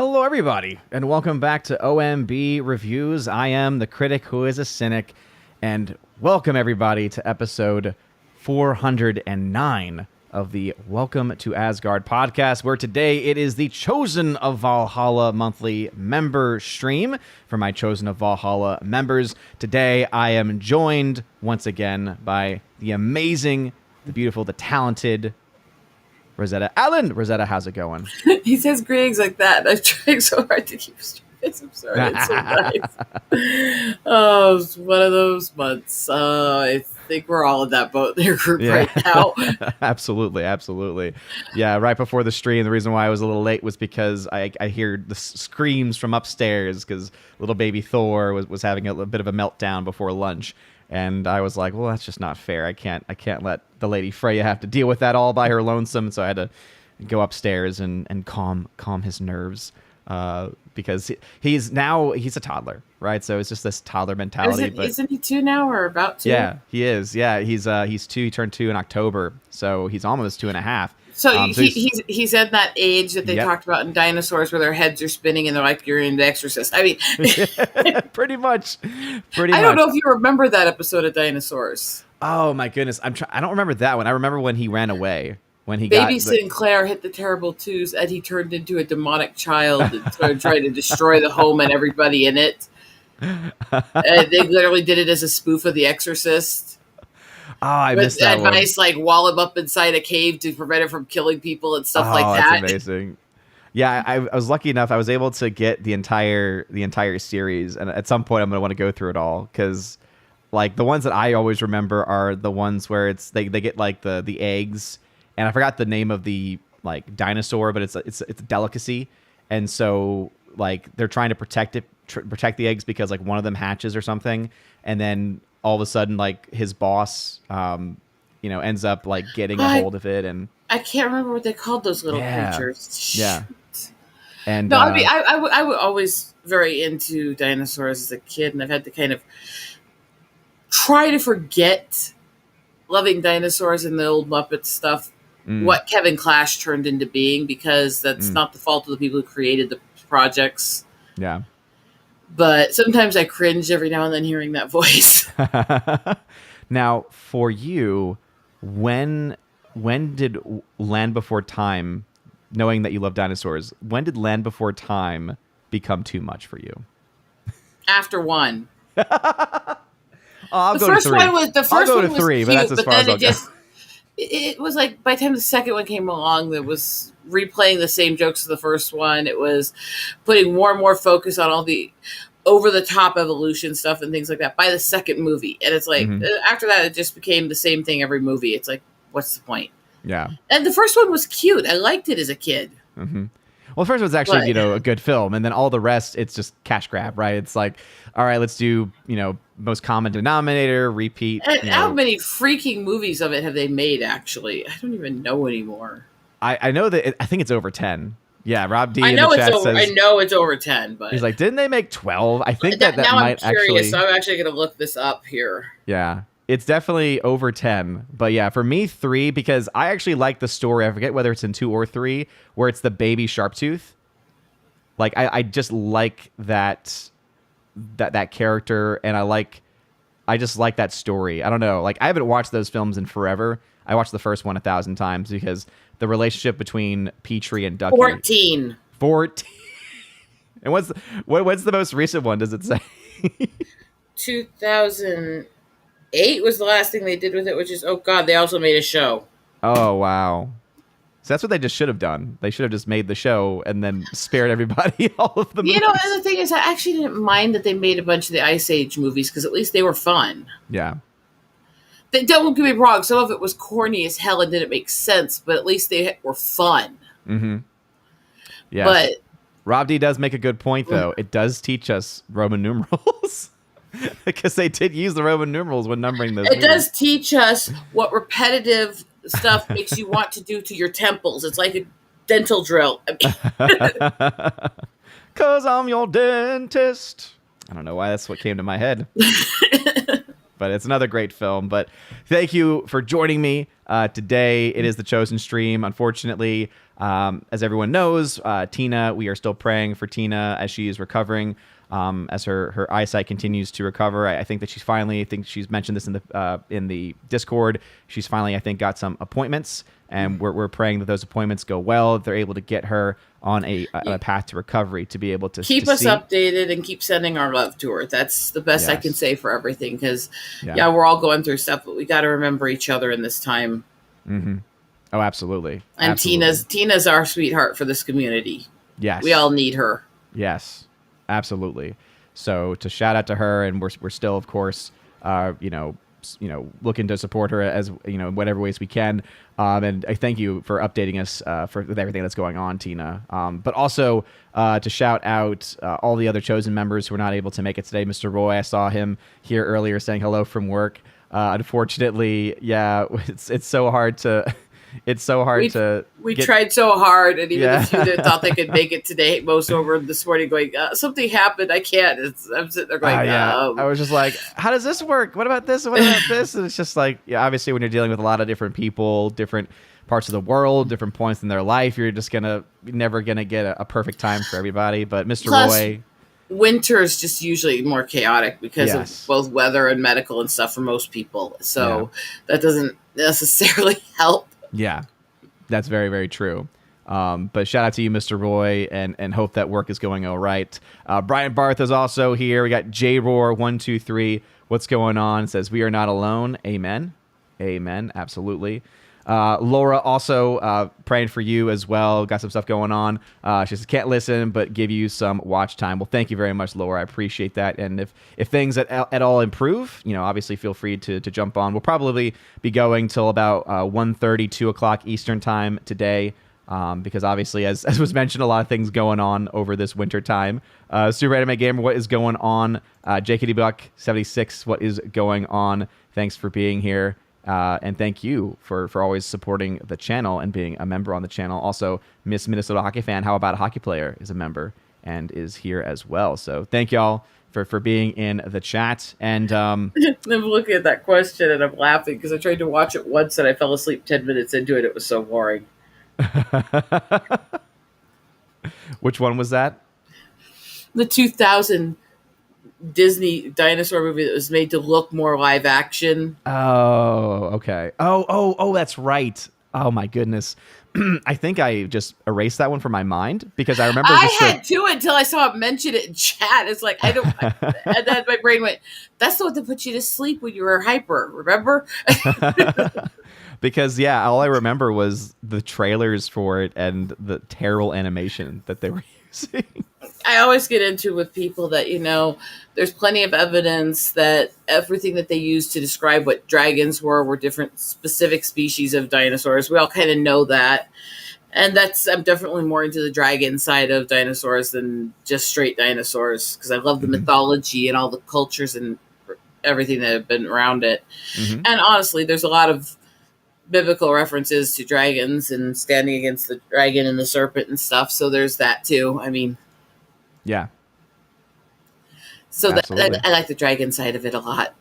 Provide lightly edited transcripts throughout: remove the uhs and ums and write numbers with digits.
Hello, everybody, and welcome back to OMB Reviews. I am the critic who is a cynic, and welcome everybody to episode 409 of the Welcome to Asgard podcast, where today it is the Chosen of Valhalla monthly member stream for my Chosen of Valhalla members. Today, I am joined once again by the amazing, the beautiful, the talented Rosetta Allen. Rosetta, how's it going? He says greetings like that. I'm trying so hard to keep straight. I'm sorry. It's so nice. Oh, it's one of those months. I think we're all in that boat in their group right now. Absolutely. Yeah, right before the stream, the reason why I was a little late was because I hear the screams from upstairs because little baby Thor was having a bit of a meltdown before lunch. And I was like, well, that's just not fair. I can't let the Lady Freya have to deal with that all by her lonesome. So I had to go upstairs and calm his nerves because he's a toddler, right? So it's just this toddler mentality. Isn't he 2 now or about 2? Yeah, he is. Yeah, he's 2. He turned 2 in October, so he's almost 2.5. So he's at that age that they talked about in Dinosaurs where their heads are spinning and they're like, you're in The Exorcist. I mean, pretty much. I don't know if you remember that episode of Dinosaurs. Oh my goodness, I don't remember that one. I remember when he ran away. When he Baby Sinclair hit the terrible twos and he turned into a demonic child and started trying to destroy the home and everybody in it. And they literally did it as a spoof of The Exorcist. Oh, I missed that one. Advice like wall him up inside a cave to prevent him from killing people and stuff like that. That's amazing. Yeah, I was lucky enough. I was able to get the entire series, and at some point I'm going to want to go through it all because, like, the ones that I always remember are the ones where it's they get like the eggs, and I forgot the name of the like dinosaur, but it's a delicacy, and so like they're trying to protect the eggs because like one of them hatches or something, and then all of a sudden, like his boss, ends up like getting a hold of it, and I can't remember what they called those little creatures. Yeah, and no, I mean, I was always very into dinosaurs as a kid, and I've had to kind of try to forget loving dinosaurs and the old Muppet stuff. What Kevin Clash turned into being, because that's not the fault of the people who created the projects. Yeah. But sometimes I cringe every now and then hearing that voice. Now, for you, when did Land Before Time, knowing that you love dinosaurs, when did Land Before Time become too much for you? After 1. I'll go to 3. I'll go to 3, but that's as far as I'll go. It was like by the time the second one came along, that was replaying the same jokes as the first one. It was putting more and more focus on all the over-the-top evolution stuff and things like that by the second movie. And it's like, after that, it just became the same thing every movie. It's like, what's the point? Yeah. And the first one was cute. I liked it as a kid. Mm-hmm. Well, the first one's actually, a good film. And then all the rest, it's just cash grab, right? It's like, all right, let's do, most common denominator, repeat. And how many freaking movies of it have they made, actually? I don't even know anymore. I know that I think it's over 10. Yeah, Rob D. I know it's over 10, but he's like, didn't they make 12? I think that now might I'm curious, actually. So I'm actually going to look this up here. Yeah, it's definitely over 10. But yeah, for me, 3, because I actually like the story. I forget whether it's in 2 or 3, where it's the baby Sharptooth. Like I just like that character, and I just like that story. I don't know. Like I haven't watched those films in forever. I watched the first one 1,000 times because the relationship between Petrie and Ducky. 14. And what's the most recent one? Does it say? 2008 was the last thing they did with it, which is, oh God, they also made a show. Oh, wow. So that's what they just should have done. They should have just made the show and then spared everybody all of the movies. And the thing is, I actually didn't mind that they made a bunch of the Ice Age movies because at least they were fun. Yeah. Don't get me wrong. Some of it was corny as hell and didn't make sense, but at least they were fun. Mm-hmm. Yeah. But Rob D does make a good point, though. It does teach us Roman numerals because they did use the Roman numerals when numbering those. It does teach us what repetitive stuff makes you want to do to your temples. It's like a dental drill. Because I'm your dentist. I don't know why that's what came to my head. But it's another great film. But thank you for joining me today. It is the Chosen Stream. Unfortunately, as everyone knows, Tina, we are still praying for Tina as she is recovering, as her eyesight continues to recover. I think that I think she's mentioned this in the Discord. She's finally, I think, got some appointments, and we're praying that those appointments go well. That they're able to get her on a path to recovery to be able to keep us updated and keep sending our love to her. That's the best I can say for everything, because we're all going through stuff, but we got to remember each other in this time. Mm-hmm. Oh, absolutely. And absolutely. Tina's our sweetheart for this community. Yes, we all need her. Yes, absolutely. So to shout out to her, and we're still, of course, looking to support her as whatever ways we can. And I thank you for updating us with everything that's going on, Tina. But also to shout out all the other Chosen members who were not able to make it today. Mr. Roy, I saw him here earlier saying hello from work. Unfortunately, it's so hard to. It's so hard to. We tried so hard, and even the few that thought they could make it today, most over this morning, going, something happened. I can't. I'm sitting there going, I was just like, how does this work? What about this? What about this? And it's just like, obviously, when you're dealing with a lot of different people, different parts of the world, different points in their life, you're just never gonna get a perfect time for everybody. But Mr. Roy. Winter is just usually more chaotic because of both weather and medical and stuff for most people. So that doesn't necessarily help. Yeah, that's very, very true. But shout out to you, Mr. Roy, and hope that work is going all right. Brian Barth is also here. We got JRoar123. What's going on? It says, we are not alone. Amen. Amen. Absolutely. Laura also praying for you as well. Got some stuff going on. She says, can't listen, but give you some watch time. Well, thank you very much, Laura. I appreciate that. And if things at all improve, obviously feel free to jump on. We'll probably be going till about 1:30, 2 o'clock Eastern time today. Because obviously, as was mentioned, a lot of things going on over this winter time. Super Anime Gamer, what is going on? JKD Buck 76, what is going on? Thanks for being here. And thank you for always supporting the channel and being a member on the channel. Also, Miss Minnesota Hockey Fan, how about a hockey player, is a member and is here as well. So thank y'all for being in the chat. And I'm looking at that question and I'm laughing because I tried to watch it once and I fell asleep 10 minutes into it. It was so boring. Which one was that? The 2000 Disney dinosaur movie that was made to look more live action. Oh, okay. Oh, that's right. Oh my goodness. I think I just erased that one from my mind because I remember. I had to until I saw it mention it in chat. It's like, and then my brain went, that's the one that put you to sleep when you were hyper, remember? Because all I remember was the trailers for it and the terrible animation that they were using. I always get into with people that, there's plenty of evidence that everything that they used to describe what dragons were different specific species of dinosaurs. We all kind of know that. And I'm definitely more into the dragon side of dinosaurs than just straight dinosaurs because I love the mythology and all the cultures and everything that have been around it. Mm-hmm. And honestly, there's a lot of biblical references to dragons and standing against the dragon and the serpent and stuff. So there's that too. I mean, yeah. So I like the dragon side of it a lot.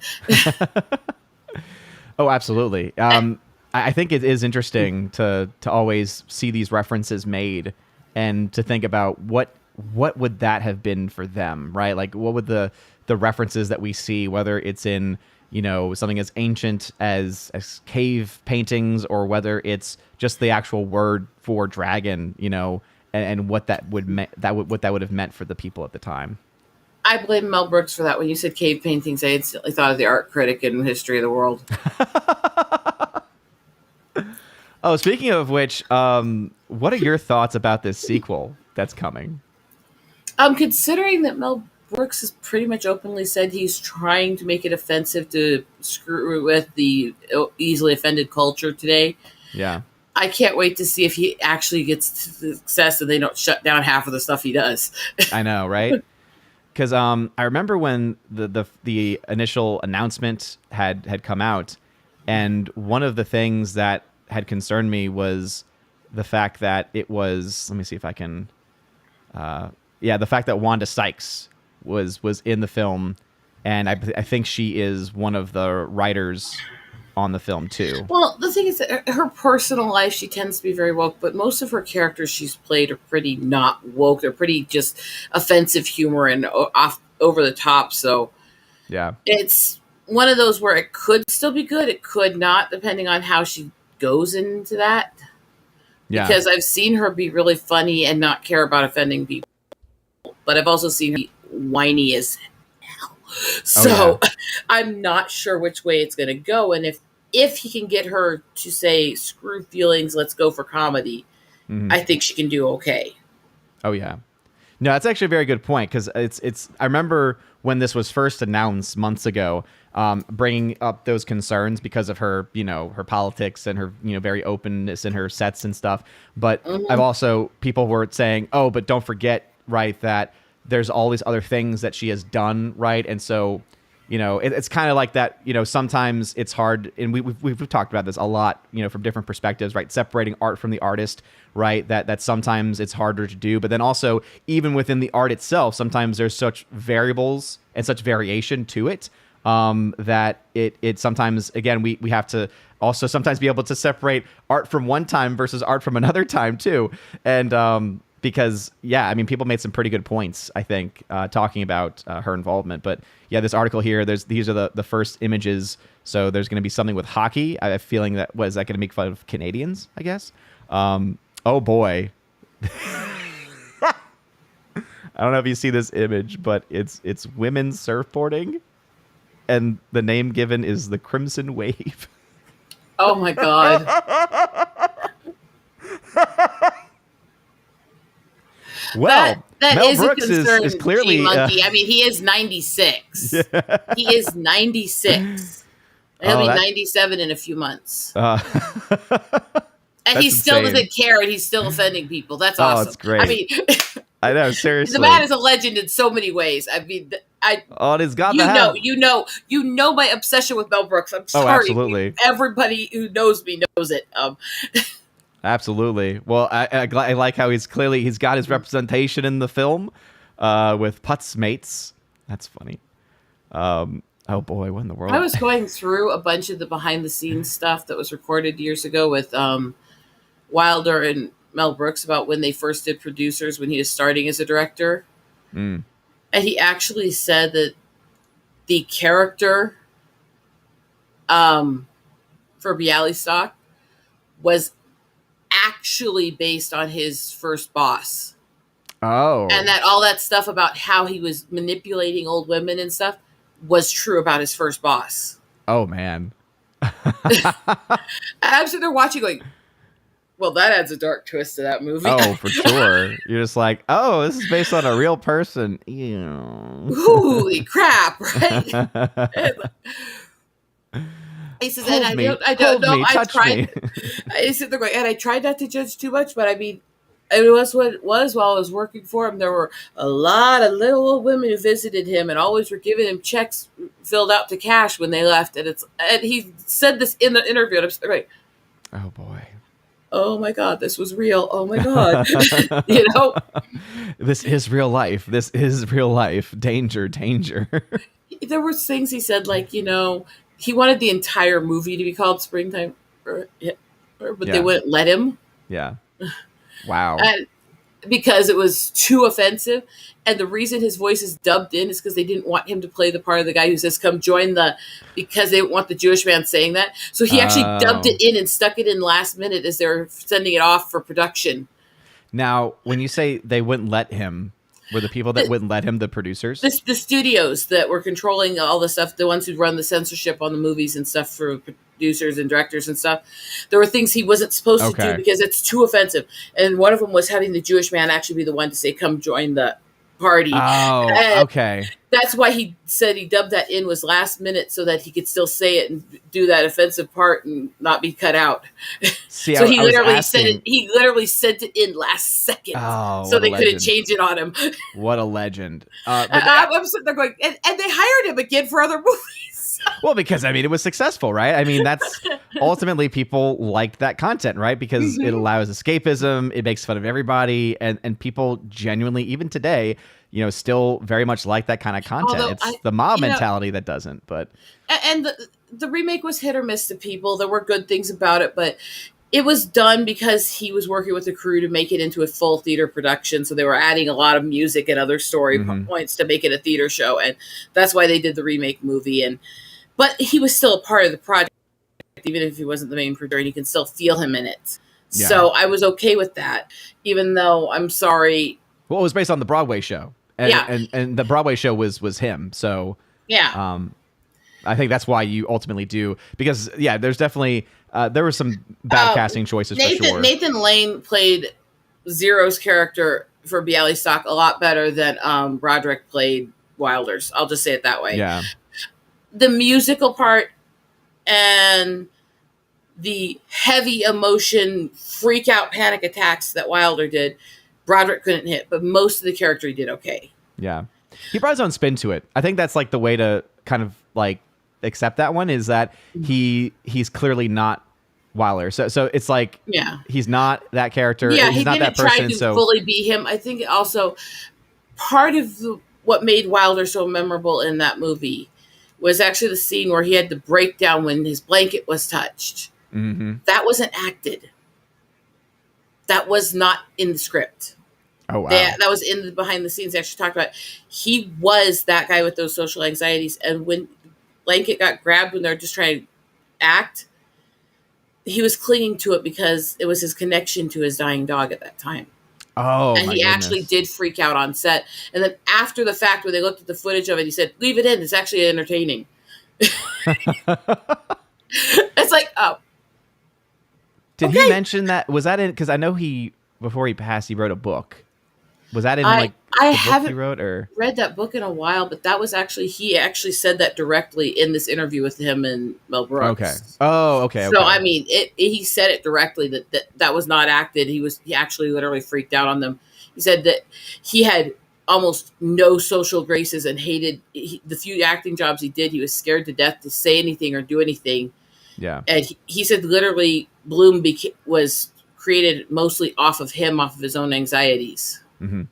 Oh, absolutely. I think it is interesting to always see these references made and to think about what would that have been for them, right? Like what would the references that we see, whether it's in something as ancient as cave paintings or whether it's just the actual word for dragon, and what that would have meant for the people at the time. I blame Mel Brooks for that. When you said cave paintings, I instantly thought of the art critic in History of the World. Oh, speaking of which, what are your thoughts about this sequel that's coming? Considering that Mel Brooks has pretty much openly said he's trying to make it offensive to screw with the easily offended culture today. Yeah. I can't wait to see if he actually gets success and they don't shut down half of the stuff he does. I know, right? Because I remember when the initial announcement had come out, and one of the things that had concerned me was the fact that it was. Let me see if I can. The fact that Wanda Sykes was in the film, and I think she is one of the writers on the film too. Well, the thing is that her personal life, she tends to be very woke, but most of her characters she's played are pretty not woke. They're pretty just offensive humor and off over the top. So Yeah. it's one of those where it could still be good, it could not, depending on how she goes into that. Yeah. Because I've seen her be really funny and not care about offending people, but I've also seen her be whiny as hell. So I'm not sure which way it's going to go, and if he can get her to say screw feelings, let's go for comedy, I think she can do okay. Oh yeah. No, that's actually a very good point, because it's. I remember when this was first announced months ago, bringing up those concerns because of her, her politics and her, very openness in her sets and stuff. But I've also, people were saying, oh, but don't forget, right, that there's all these other things that she has done, right, and so. It's kind of like that. Sometimes it's hard, and we've talked about this a lot. From different perspectives, right? Separating art from the artist, right? That sometimes it's harder to do. But then also, even within the art itself, sometimes there's such variables and such variation to it that it sometimes, again, we have to also sometimes be able to separate art from one time versus art from another time too, and because people made some pretty good points, I think, talking about her involvement. But yeah, this article here, these are the first images. So there's going to be something with hockey. I have a feeling that is that going to make fun of Canadians, I guess. Oh boy. I don't know if you see this image, but it's women surfboarding, and the name given is the Crimson Wave. Oh my god. Well, that Mel is Brooks a concern, is clearly Monkey. He is 96. Yeah. He is 96. He'll be 97 in a few months. And he still doesn't care, and he's still offending people. That's awesome. That's great. I know, seriously. The man is a legend in so many ways. It's got you know my obsession with Mel Brooks. I'm sorry. Oh, absolutely. Everybody who knows me knows it. Absolutely. Well, I like how he's got his representation in the film with Putz Mates. That's funny. Oh boy, what in the world? I was going through a bunch of the behind the scenes stuff that was recorded years ago with Wilder and Mel Brooks about when they first did Producers, when he was starting as a director. And he actually said that the character for Bialystok was actually based on his first boss. Oh. And that all that stuff about how he was manipulating old women and stuff was true about his first boss. Oh, man. I'm sitting there watching going, well, that adds a dark twist to that movie. Oh, for sure. You're just like, oh, this is based on a real person. Ew. Holy crap, right? He says, and I don't know. I tried. I sit there going, and I tried not to judge too much, but it was what it was while I was working for him. There were a lot of little old women who visited him and always were giving him checks filled out to cash when they left. And he said this in the interview. And I'm just like, oh boy. Oh my God, this was real. Oh my God. This is real life. This is real life. Danger, danger. There were things he said, like, he wanted the entire movie to be called Springtime, but they wouldn't let him. Yeah. Wow. And because it was too offensive. And the reason his voice is dubbed in is because they didn't want him to play the part of the guy who says, come join because they didn't want the Jewish man saying that. So he actually dubbed it in and stuck it in last minute as they're sending it off for production. Now, when you say they wouldn't let him, were the people that wouldn't let him the producers? The studios that were controlling all the stuff, the ones who run the censorship on the movies and stuff for producers and directors and stuff. There were things he wasn't supposed to do because it's too offensive. And one of them was having the Jewish man actually be the one to say, come join the party. Oh, and okay. That's why he said he dubbed that in was last minute so that he could still say it and do that offensive part and not be cut out. See, so he literally sent it in last second so they couldn't change it on him. What a legend. I'm sitting there going, and they hired him again for other movies. Well, because I mean, it was successful, right? I mean, that's ultimately people liked that content, right? Because it Mhm. allows escapism, it makes fun of everybody, and people genuinely, even today, still very much like that kind of content. Although It's the mob you know, mentality that doesn't, but and the remake was hit or miss to people. There were good things about it, but it was done because he was working with the crew to make it into a full theater production. So they were adding a lot of music and other story mhm. points to make it a theater show, and that's why they did the remake movie. And but he was still a part of the project, even if he wasn't the main producer, and you can still feel him in it. Yeah. So I was okay with that, even though I'm sorry. Well, it was based on the Broadway show, and Yeah, and the Broadway show was him. So, yeah. um, I think that's why you ultimately do, because yeah, there's definitely there were some bad Um, casting choices for Nathan sure. Nathan Lane played Zero's character for Bialystok a lot better than Roderick played Wilder's. I'll just say it that way. Yeah. The musical part and the heavy emotion, freak out, panic attacks that Wilder did, Broderick couldn't hit, but most of the character he did okay. Yeah. He brought his own spin to it. I think that's like the way to kind of like accept that one, is that he's clearly not Wilder. So it's like Yeah. he's not that character. Yeah, He's he not didn't that try person. to So fully be him. I think also part of what made Wilder so memorable in that movie was actually the scene where he had to break down when his blanket was touched. mhm. That wasn't acted. That was not in the script. Oh wow. That was in the behind the scenes. They actually talked about he was that guy with those social anxieties, and when blanket got grabbed when they're just trying to act, he was clinging to it because it was his connection to his dying dog at that time. Oh And my he actually goodness. did freak out on set. And then after the fact, when they looked at the footage of it, he said, "Leave it in. It's actually entertaining." It's like, oh, Did he okay. mention that? Was that in? Because I know he, before he passed, he wrote a book. Was that in I like I the book he haven't wrote, or? read that book in a while, but that was actually he actually said that directly in this interview with him and Mel Okay. Brooks. Oh, okay, So I okay. mean, he said it directly that was not acted. He actually literally freaked out on them. He said that he had almost no social graces and hated the few acting jobs he did. He was scared to death to say anything or do anything. Yeah. And he said literally Bloom was created mostly off of him, off of his own anxieties. hmm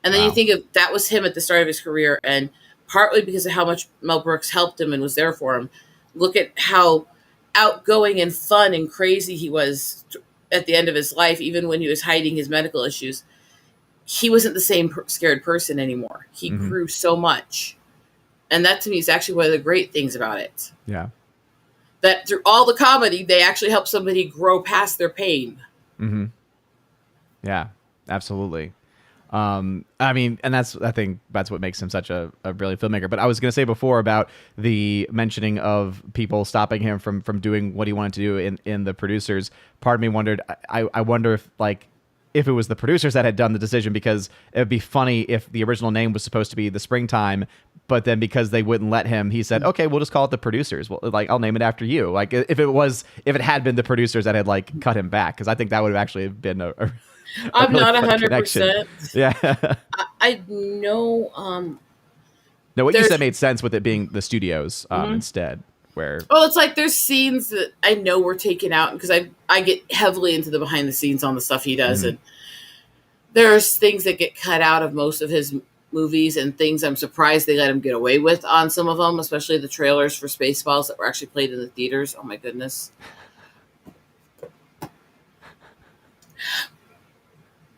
And then you Wow. think of that was him at the start of his career, and partly because of how much Mel Brooks helped him and was there for him. Look at how outgoing and fun and crazy he was at the end of his life, even when he was hiding his medical issues. He wasn't the same scared person anymore. He hmm grew so much. And that to me is actually one of the great things about it. Yeah. That through all the comedy, they actually help somebody grow past their pain. hmm Yeah. Absolutely. I mean, and I think that's what makes him such a brilliant filmmaker. But I was going to say before about the mentioning of people stopping him from doing what he wanted to do in the producers. Part of me wondered, I wonder if it was the producers that had done the decision, because it would be funny if the original name was supposed to be The Springtime, but then because they wouldn't let him, he said, okay, we'll just call it The Producers. Well, like, I'll name it after you. Like, if it had been the producers that had like cut him back, because I think that would have actually been a I'm really not fun connection. 100%. Yeah. I know No, what you there's said made sense with it being the studios mhm. instead, where Well, it's like there's scenes that I know were taken out because I get heavily into the behind the scenes on the stuff he does, mhm. and there's things that get cut out of most of his movies and things I'm surprised they let him get away with on some of them, especially the trailers for Spaceballs that were actually played in the theaters. Oh my goodness.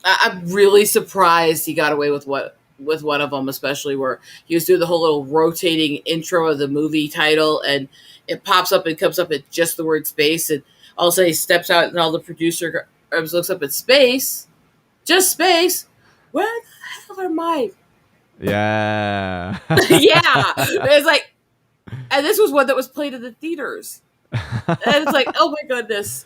I'm really surprised he got away with one of them, especially where he was doing the whole little rotating intro of the movie title, and it pops up and comes up at just the word space, and all of a sudden he steps out, and all the producer looks up at space, just space. Where the hell are my? yeah. Yeah, it's like, and this was one that was played in the theaters, and it's like, oh my goodness,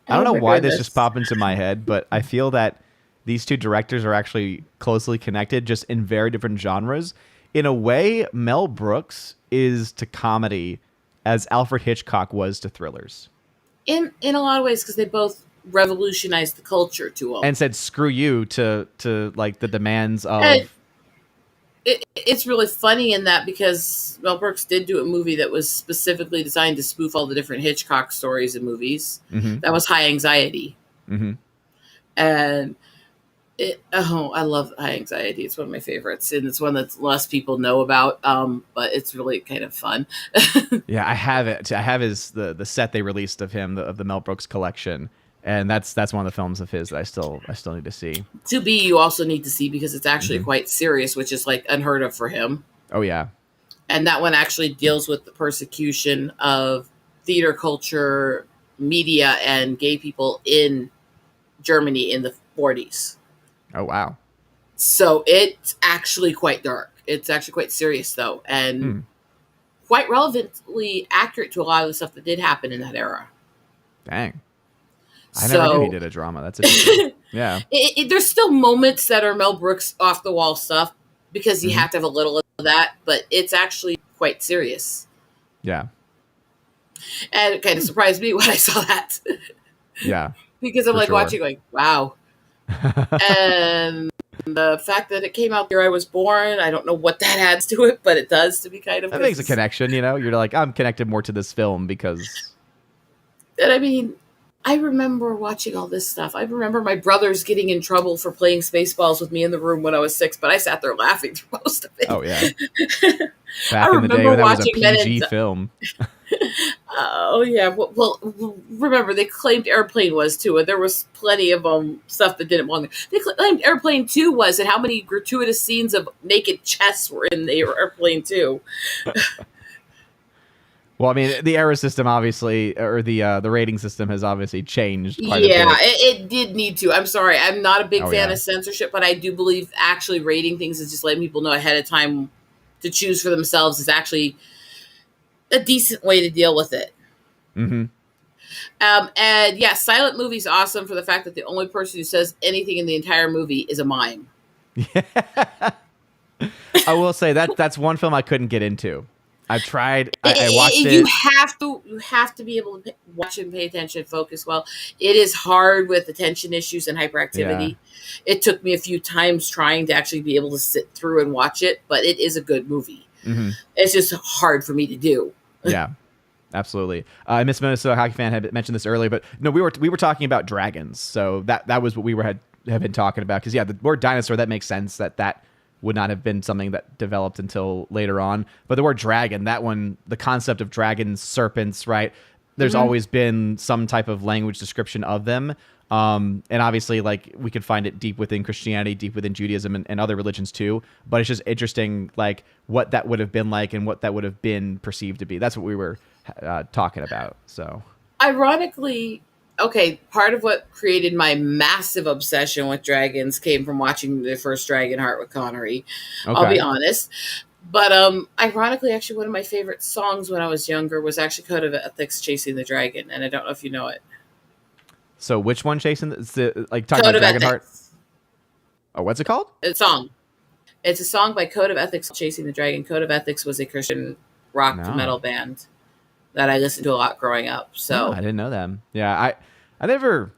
I don't oh know my why this just goodness. popped into my head, but I feel that these two directors are actually closely connected, just in very different genres. In a way, Mel Brooks is to comedy as Alfred Hitchcock was to thrillers, In a lot of ways, because they both revolutionized the culture to them. and said "screw you" to like the demands And of it's really funny in that because Mel Brooks did do a movie that was specifically designed to spoof all the different Hitchcock stories and movies. Mm-hmm. That was High Anxiety. Mm-hmm. And I love High Anxiety. It's one of my favorites, and it's one that less people know about. But it's really kind of fun. Yeah, I have it. I have the set they released of him, of the Mel Brooks collection, and that's one of the films of his that I still need to see. To Be, you also need to see because it's actually Mm-hmm. quite serious, which is like unheard of for him. Oh yeah. And that one actually deals with the persecution of theater culture, media, and gay people in Germany in the 40s. Oh wow. So it's actually quite dark. It's actually quite serious, though, and quite relevantly accurate to a lot of the stuff that did happen in that era. Dang. I never knew he did a drama. That's interesting. Yeah. There's still moments that are Mel Brooks off the wall stuff because you have to have a little of that, but it's actually quite serious. Yeah. And it kind of surprised me when I saw that. Yeah. Because I'm like watching, like, wow. And the fact that it came out the year I was born, I don't know what that adds to it, but it does to be kind of. That makes a connection, you know? You're like, I'm connected more to this film because. And I mean, I remember watching all this stuff. I remember my brothers getting in trouble for playing Spaceballs with me in the room when I was 6, but I sat there laughing through most of it. Oh, yeah. Back in the day when that was a PG film. Oh, yeah. Well, remember, they claimed Airplane was, too, and there was plenty of stuff that didn't belong there. They claimed Airplane 2 was, and how many gratuitous scenes of naked chests were in the Airplane 2. Well, I mean, the error system obviously, or the rating system has obviously changed quite a bit. Yeah, it did need to. I'm sorry. I'm not a big fan of censorship, but I do believe actually rating things is just letting people know ahead of time to choose for themselves is actually a decent way to deal with it. Mm-hmm. And yeah, silent movie's awesome for the fact that the only person who says anything in the entire movie is a mime. Yeah. I will say that's one film I couldn't get into. I've tried. I watched it. You have to be able to watch and pay attention, focus well. It is hard with attention issues and hyperactivity. Yeah. It took me a few times trying to actually be able to sit through and watch it, but it is a good movie. Mm-hmm. It's just hard for me to do. Yeah, absolutely. Miss Minnesota Hockey Fan had mentioned this earlier, but no, we were talking about dragons, so that was what we have been talking about. Because the word dinosaur, that makes sense that would not have been something that developed until later on. But the word dragon, that one, the concept of dragons, serpents, right? There's always been some type of language description of them. And obviously, like, we could find it deep within Christianity, deep within Judaism and other religions too. But it's just interesting, like, what that would have been like and what that would have been perceived to be. That's what we were talking about. So, ironically, okay, part of what created my massive obsession with dragons came from watching the first Dragonheart with Connery. Okay. I'll be honest. But ironically, actually, one of my favorite songs when I was younger was actually Code of Ethics, Chasing the Dragon. And I don't know if you know it. So which one, Chasing? It's like talking about Dragonheart? Oh, what's it called? It's a song. It's a song by Code of Ethics, Chasing the Dragon. Code of Ethics was a Christian rock metal band that I listened to a lot growing up. So I didn't know them. Yeah, I was never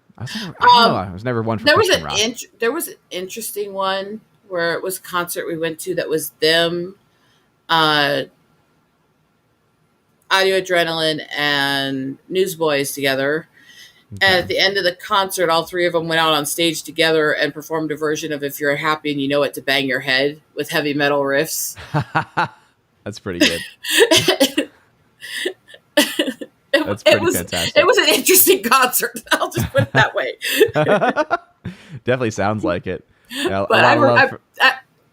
one for Christian rock. There was an interesting one where it was a concert we went to that was them, Audio Adrenaline, and Newsboys together. Okay. And at the end of the concert, all three of them went out on stage together and performed a version of If You're Happy and You Know It to Bang Your Head with heavy metal riffs. That's pretty good. That's pretty fantastic. It was an interesting concert. I'll just put it that way. Definitely sounds like it. Yeah, but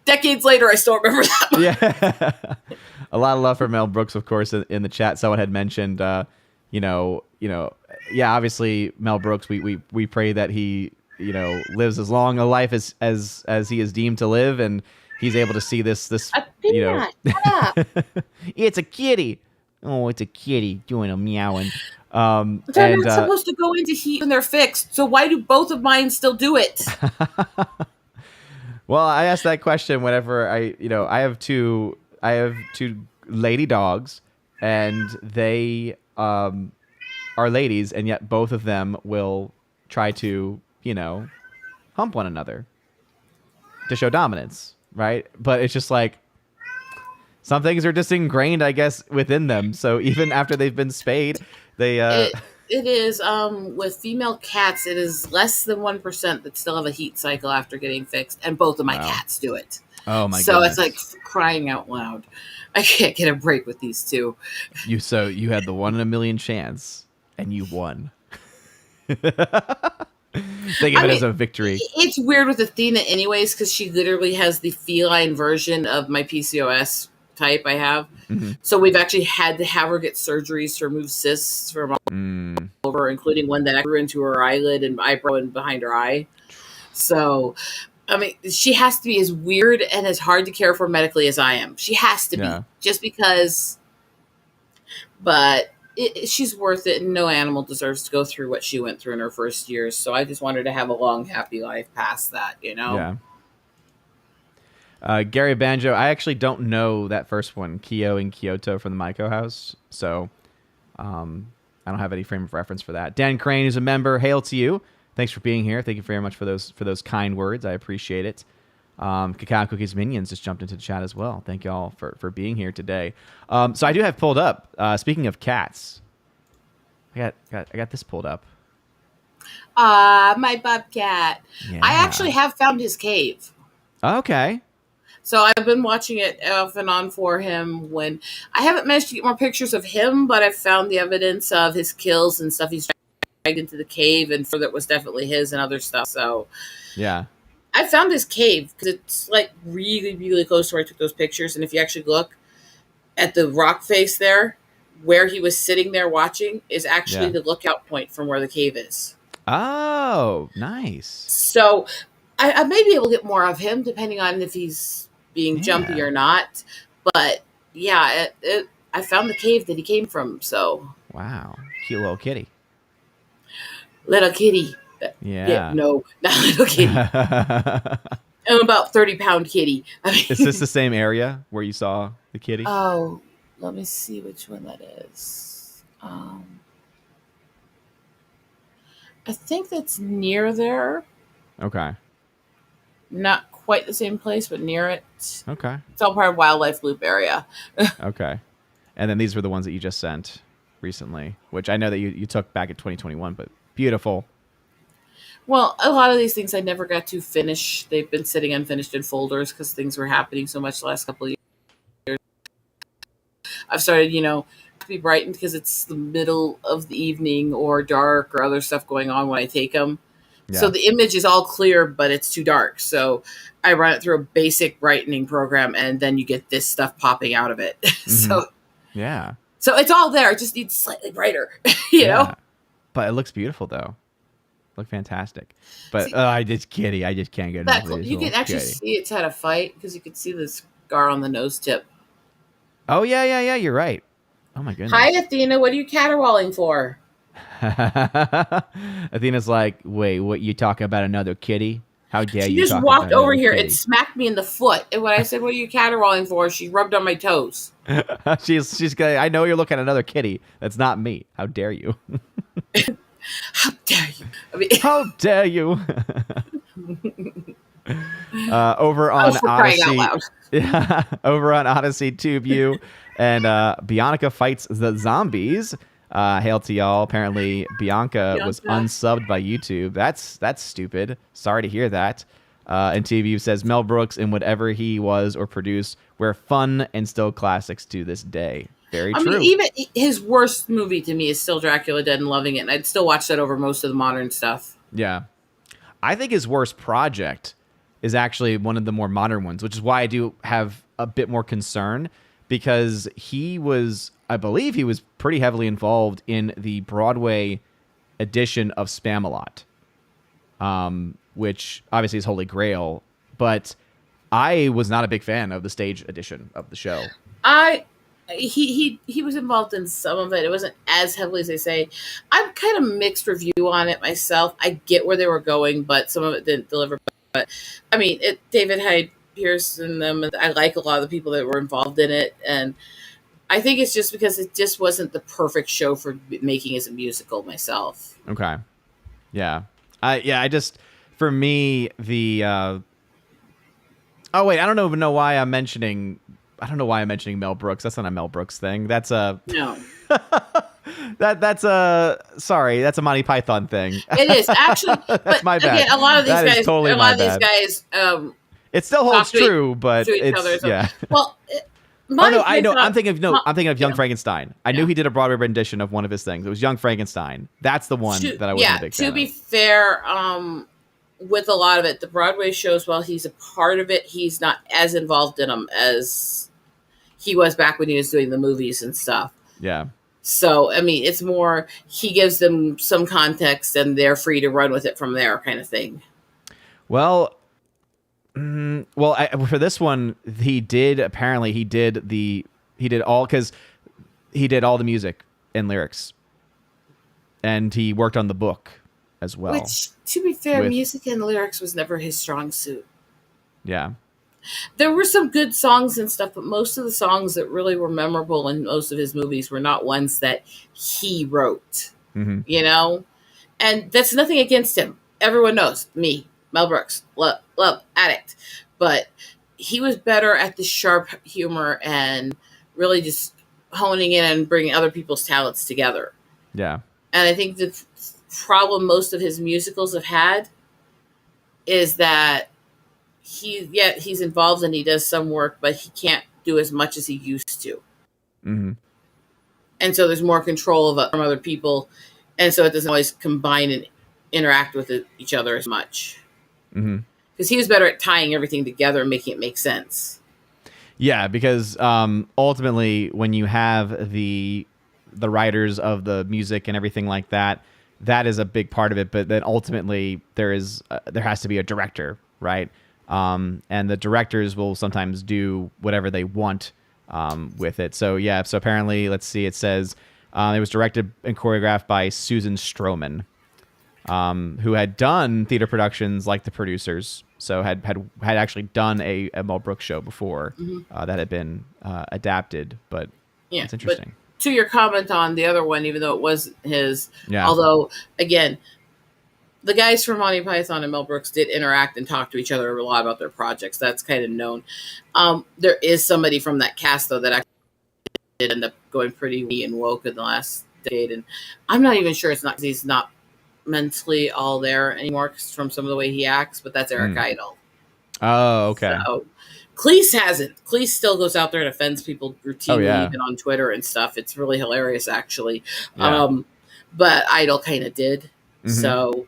decades later, I still remember that one. Yeah. A lot of love for Mel Brooks, of course, in the chat. Someone had mentioned, obviously Mel Brooks, we pray that he, lives as long a life as he is deemed to live, and he's able to see this it's a kitty. Oh, it's a kitty doing a meowing. They're not supposed to go into heat when they're fixed. So why do both of mine still do it? Well, I asked that question whenever I have two lady dogs, and they are ladies, and yet both of them will try to hump one another to show dominance, right? But it's just like, some things are just ingrained, I guess, within them. So even after they've been spayed, they It is with female cats. It is less than 1% that still have a heat cycle after getting fixed, and both of my wow. cats do it. Oh my So goodness. it's like crying out loud. I can't get a break with these two. You had the 1 in a million chance, and you won. Think of it as a victory. It's weird with Athena, anyways, because she literally has the feline version of my PCOS type I have. Mm-hmm. So we've actually had to have her get surgeries to remove cysts from all over, including one that grew into her eyelid and eyebrow and behind her eye. So, I mean, she has to be as weird and as hard to care for medically as I am. She has to be, just because. But she's worth it, and no animal deserves to go through what she went through in her first years. So I just want her to have a long, happy life past that, you know? Yeah. Gary Banjo, I actually don't know that first one, Kyo and Kyoto from the Maiko house. So I don't have any frame of reference for that. Dan Crane, who's a member, hail to you. Thanks for being here. Thank you very much for those kind words. I appreciate it. Cacao Cookies Minions just jumped into the chat as well. Thank you all for being here today. So I do have pulled up. Speaking of cats, I got this pulled up. My bobcat. Yeah. I actually have found his cave. Okay. So I've been watching it off and on for him. When I haven't managed to get more pictures of him, but I've found the evidence of his kills and stuff he's dragged into the cave, and for that was definitely his and other stuff. So yeah. I found his cave because it's like really, really close to where I took those pictures. And if you actually look at the rock face there, where he was sitting there watching is actually the lookout point from where the cave is. Oh, nice. So I may be able to get more of him depending on if he's being jumpy or not. But yeah, I found the cave that he came from. So wow, cute little kitty. Little kitty. Yeah. No, not little kitty. I'm about 30-pound kitty. I mean, is this the same area where you saw the kitty? Oh, let me see which one that is. I think that's near there. Okay. Not quite the same place, but near it. Okay. It's all part of Wildlife Loop area. Okay. And then these were the ones that you just sent recently, which I know that you took back in 2021, but beautiful. Well, a lot of these things I never got to finish. They've been sitting unfinished in folders because things were happening so much the last couple of years. I've started, to be brightened because it's the middle of the evening or dark or other stuff going on when I take them. Yeah. So the image is all clear, but it's too dark. So I run it through a basic brightening program, and then you get this stuff popping out of it. Yeah. So it's all there. It just needs slightly brighter, you know? But it looks beautiful, though. Look fantastic. But I just can't get enough of this. You can actually see it's had a fight because you can see the scar on the nose tip. Oh, yeah. You're right. Oh, my goodness. Hi, Athena. What are you caterwauling for? Athena's like, wait, what, you talking about another kitty? How dare you? She just walked over here and smacked me in the foot. And when I said, what are you caterwauling for? She rubbed on my toes. she's going, I know you're looking at another kitty. That's not me. How dare you? How dare you? How dare you? Over on Odyssey. Over on Odyssey TubeU. And Bianca fights the zombies. Hail to y'all. Apparently Bianca was unsubbed by YouTube. That's stupid. Sorry to hear that. And TVU says Mel Brooks and whatever he was or produced were fun and still classics to this day. Very true. I mean, even his worst movie to me is still Dracula Dead and loving it. And I'd still watch that over most of the modern stuff. Yeah. I think his worst project is actually one of the more modern ones, which is why I do have a bit more concern, because I believe he was pretty heavily involved in the Broadway edition of Spamalot, which obviously is Holy Grail, but I was not a big fan of the stage edition of the show. He was involved in some of it. It wasn't as heavily as they say. I'm kind of mixed review on it myself. I get where they were going, but some of it didn't deliver. But I mean, David Hyde Pierce and them. I like a lot of the people that were involved in it, and I think it's just because it just wasn't the perfect show for making as a musical myself. Okay. Yeah. For me, the oh wait, I don't even know why I'm mentioning I don't know why I'm mentioning Mel Brooks. That's not a Mel Brooks thing. That's a No, that's a sorry. That's a Monty Python thing. it is actually. That's But my bad. again, a lot of these That is guys, totally a my lot of these bad. guys, It still holds talk true, but to each other. it's So, yeah. well, Oh no, Monty I know. Python. I'm thinking of Young Yeah. Frankenstein. I knew Yeah. he did a Broadway rendition of one of his things. It was Young Frankenstein. That's the one that I wasn't a big fan To be of. fair, with a lot of it, the Broadway shows, while he's a part of it, he's not as involved in them as he was back when he was doing the movies and stuff. Yeah. So, I mean, it's more he gives them some context and they're free to run with it from there, kind of thing. Well, for this one, he did all the music and lyrics, and he worked on the book as well. Which, to be fair, with- music and lyrics was never his strong suit. Yeah. There were some good songs and stuff, but most of the songs that really were memorable in most of his movies were not ones that he wrote, Mm-hmm. you know? And that's nothing against him. Everyone knows me, Mel Brooks, love addict. But he was better at the sharp humor and really just honing in and bringing other people's talents together. Yeah. And I think the problem most of his musicals have had is that he's involved and he does some work, but he can't do as much as he used to. Mm-hmm. And so there's more control from other people. And so it doesn't always combine and interact with each other as much. Mm-hmm. Because he was better at tying everything together and making it make sense. Yeah, because ultimately, when you have the writers of the music and everything like that, that is a big part of it. But then ultimately, there has to be a director, right? And the directors will sometimes do whatever they want with it. So yeah, so apparently, let's see, it says it was directed and choreographed by Susan Stroman, who had done theater productions like The Producers. So had actually done a Mel Brooks show before that had been adapted. But Yeah, it's interesting. But to your comment on the other one, even though it was his, Yeah. although again, the guys from Monty Python and Mel Brooks did interact and talk to each other a lot about their projects. That's kind of known. There is somebody from that cast though that actually did end up going pretty wee and woke in the last decade, and I'm not even sure it's not because he's not mentally all there anymore from some of the way he acts, but that's Eric Idle. Oh, okay. So, Cleese hasn't. Cleese still goes out there and offends people routinely, yeah. even on Twitter and stuff. It's really hilarious, actually. Yeah. But Idle kind of did. Mhm. So,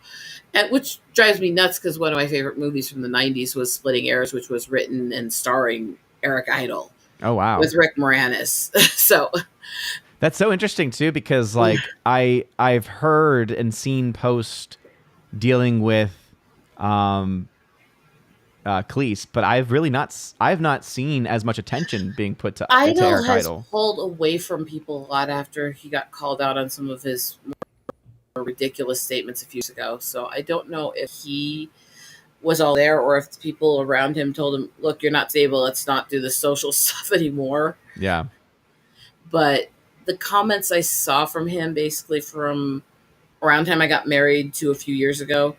which drives me nuts because one of my favorite movies from the 90s was Splitting Heirs, which was written and starring Eric Idle Oh, wow. with Rick Moranis. So, That's so interesting too, because like I've heard and seen posts dealing with Cleese, but I've not seen as much attention being put to Idle Eric has Idle. pulled away from people a lot after he got called out on some of his more ridiculous statements a few years ago. So I don't know if he was all there or if the people around him told him, look, you're not stable. Let's not do the social stuff anymore. Yeah. But the comments I saw from him basically from around time I got married to a few years ago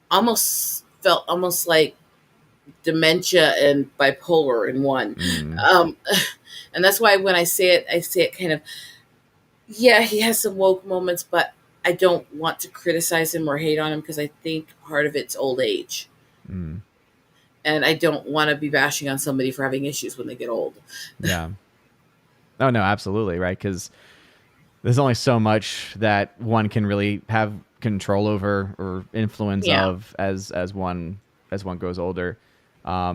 felt almost like dementia and bipolar in one. And that's why when I say it kind of, yeah, he has some woke moments, but I don't want to criticize him or hate on him because I think part of it's old age. And I don't want to be bashing on somebody for having issues when they get old. Yeah. Oh, no, absolutely. Right. Because there's only so much that one can really have control over or influence of as one goes older. I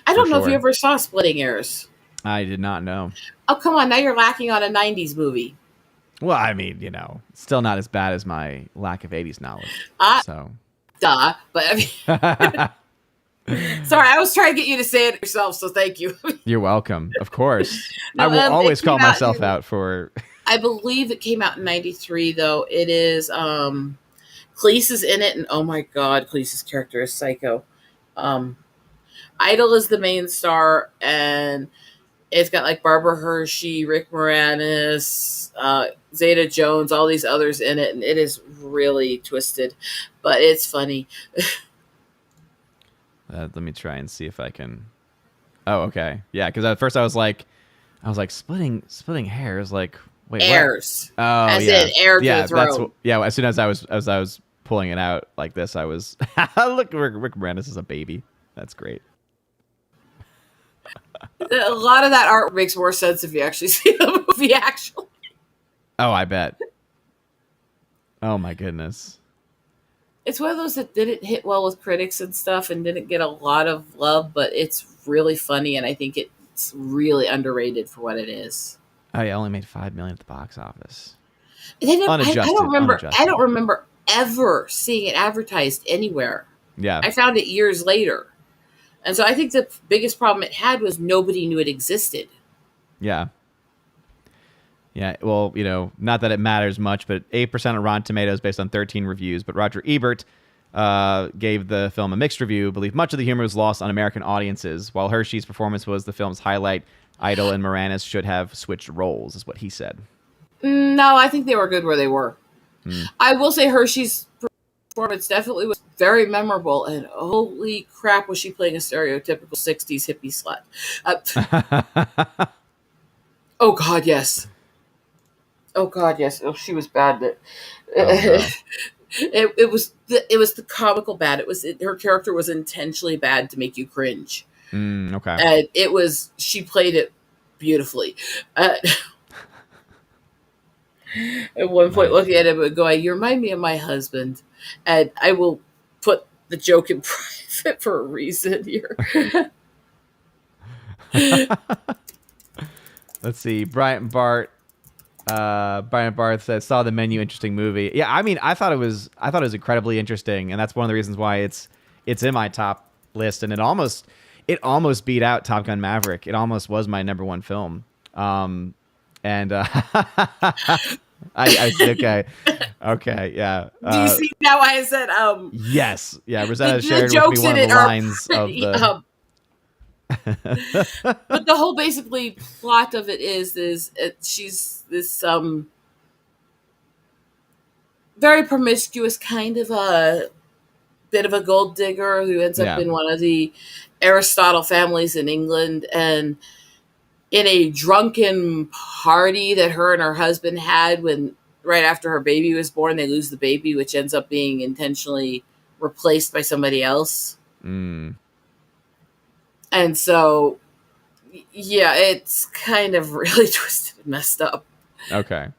don't know if you ever saw Splitting Heirs. I did not know. Oh, come on. Now you're lacking on a 90s movie. Well, I mean, still not as bad as my lack of 80s knowledge. So. Duh. But I mean, sorry, I was trying to get you to say it yourself, so thank you. You're welcome. Of course. No, I will always call myself out for... I believe it came out in 93, though. It is... Cleese is in it, and oh my god, Cleese's character is psycho. Idle is the main star, and it's got like Barbara Hershey, Rick Moranis, Zeta Jones, all these others in it, and it is really twisted, but it's funny. Let me try and see if I can... Oh, okay. Yeah, because at first I was like splitting hairs. Like, wait, what? Heirs, Oh, as in yeah, heir to the yeah. That's throne. what. Yeah. As soon as I was pulling it out like this, I was look. Rick Moranis is a baby. That's great. A lot of that art makes more sense if you actually see the movie. Actually, Oh, I bet. Oh my goodness. it's one of those that didn't hit well with critics and stuff, and didn't get a lot of love. But it's really funny, and I think it's really underrated for what it is. Oh yeah, only made 5 million at the box office. They never, I don't Unadjusted. remember. I Unadjusted. don't remember ever seeing it advertised anywhere. Yeah. I found it years later, and so I think the biggest problem it had was nobody knew it existed. Yeah. Yeah, well, not that it matters much, but 8% on Rotten Tomatoes based on 13 reviews. But Roger Ebert gave the film a mixed review, believed much of the humor was lost on American audiences, while Hershey's performance was the film's highlight. Idol and Moranis should have switched roles, is what he said. No, I think they were good where they were. I will say Hershey's performance definitely was very memorable, and holy crap, was she playing a stereotypical 60s hippie slut. Oh, God, yes. Oh, God, yes. Oh, she was bad. Oh, It was the comical bad. Her character was intentionally bad to make you cringe. no. Okay. And she played it beautifully. At one point, looking at him and going, "You remind me of my husband," and I will put the joke in private for a reason here. Let's see. Brian Barth says, saw the menu, interesting movie. Yeah, I mean, I thought it was incredibly interesting, and that's one of the reasons why it's in my top list, and it almost beat out Top Gun Maverick. It almost was my number one film. And okay, yeah. Do you see now why I said Yes, yeah. Rosetta shared with jokes me one in of the it are lines of the. but the whole basically plot of it is she's this very promiscuous kind of a bit of a gold digger who ends up in one of the Aristotle families in England, and in a drunken party that her and her husband had when right after her baby was born, they lose the baby, which ends up being intentionally replaced by somebody else. And so, yeah, it's kind of really twisted and messed up. Okay,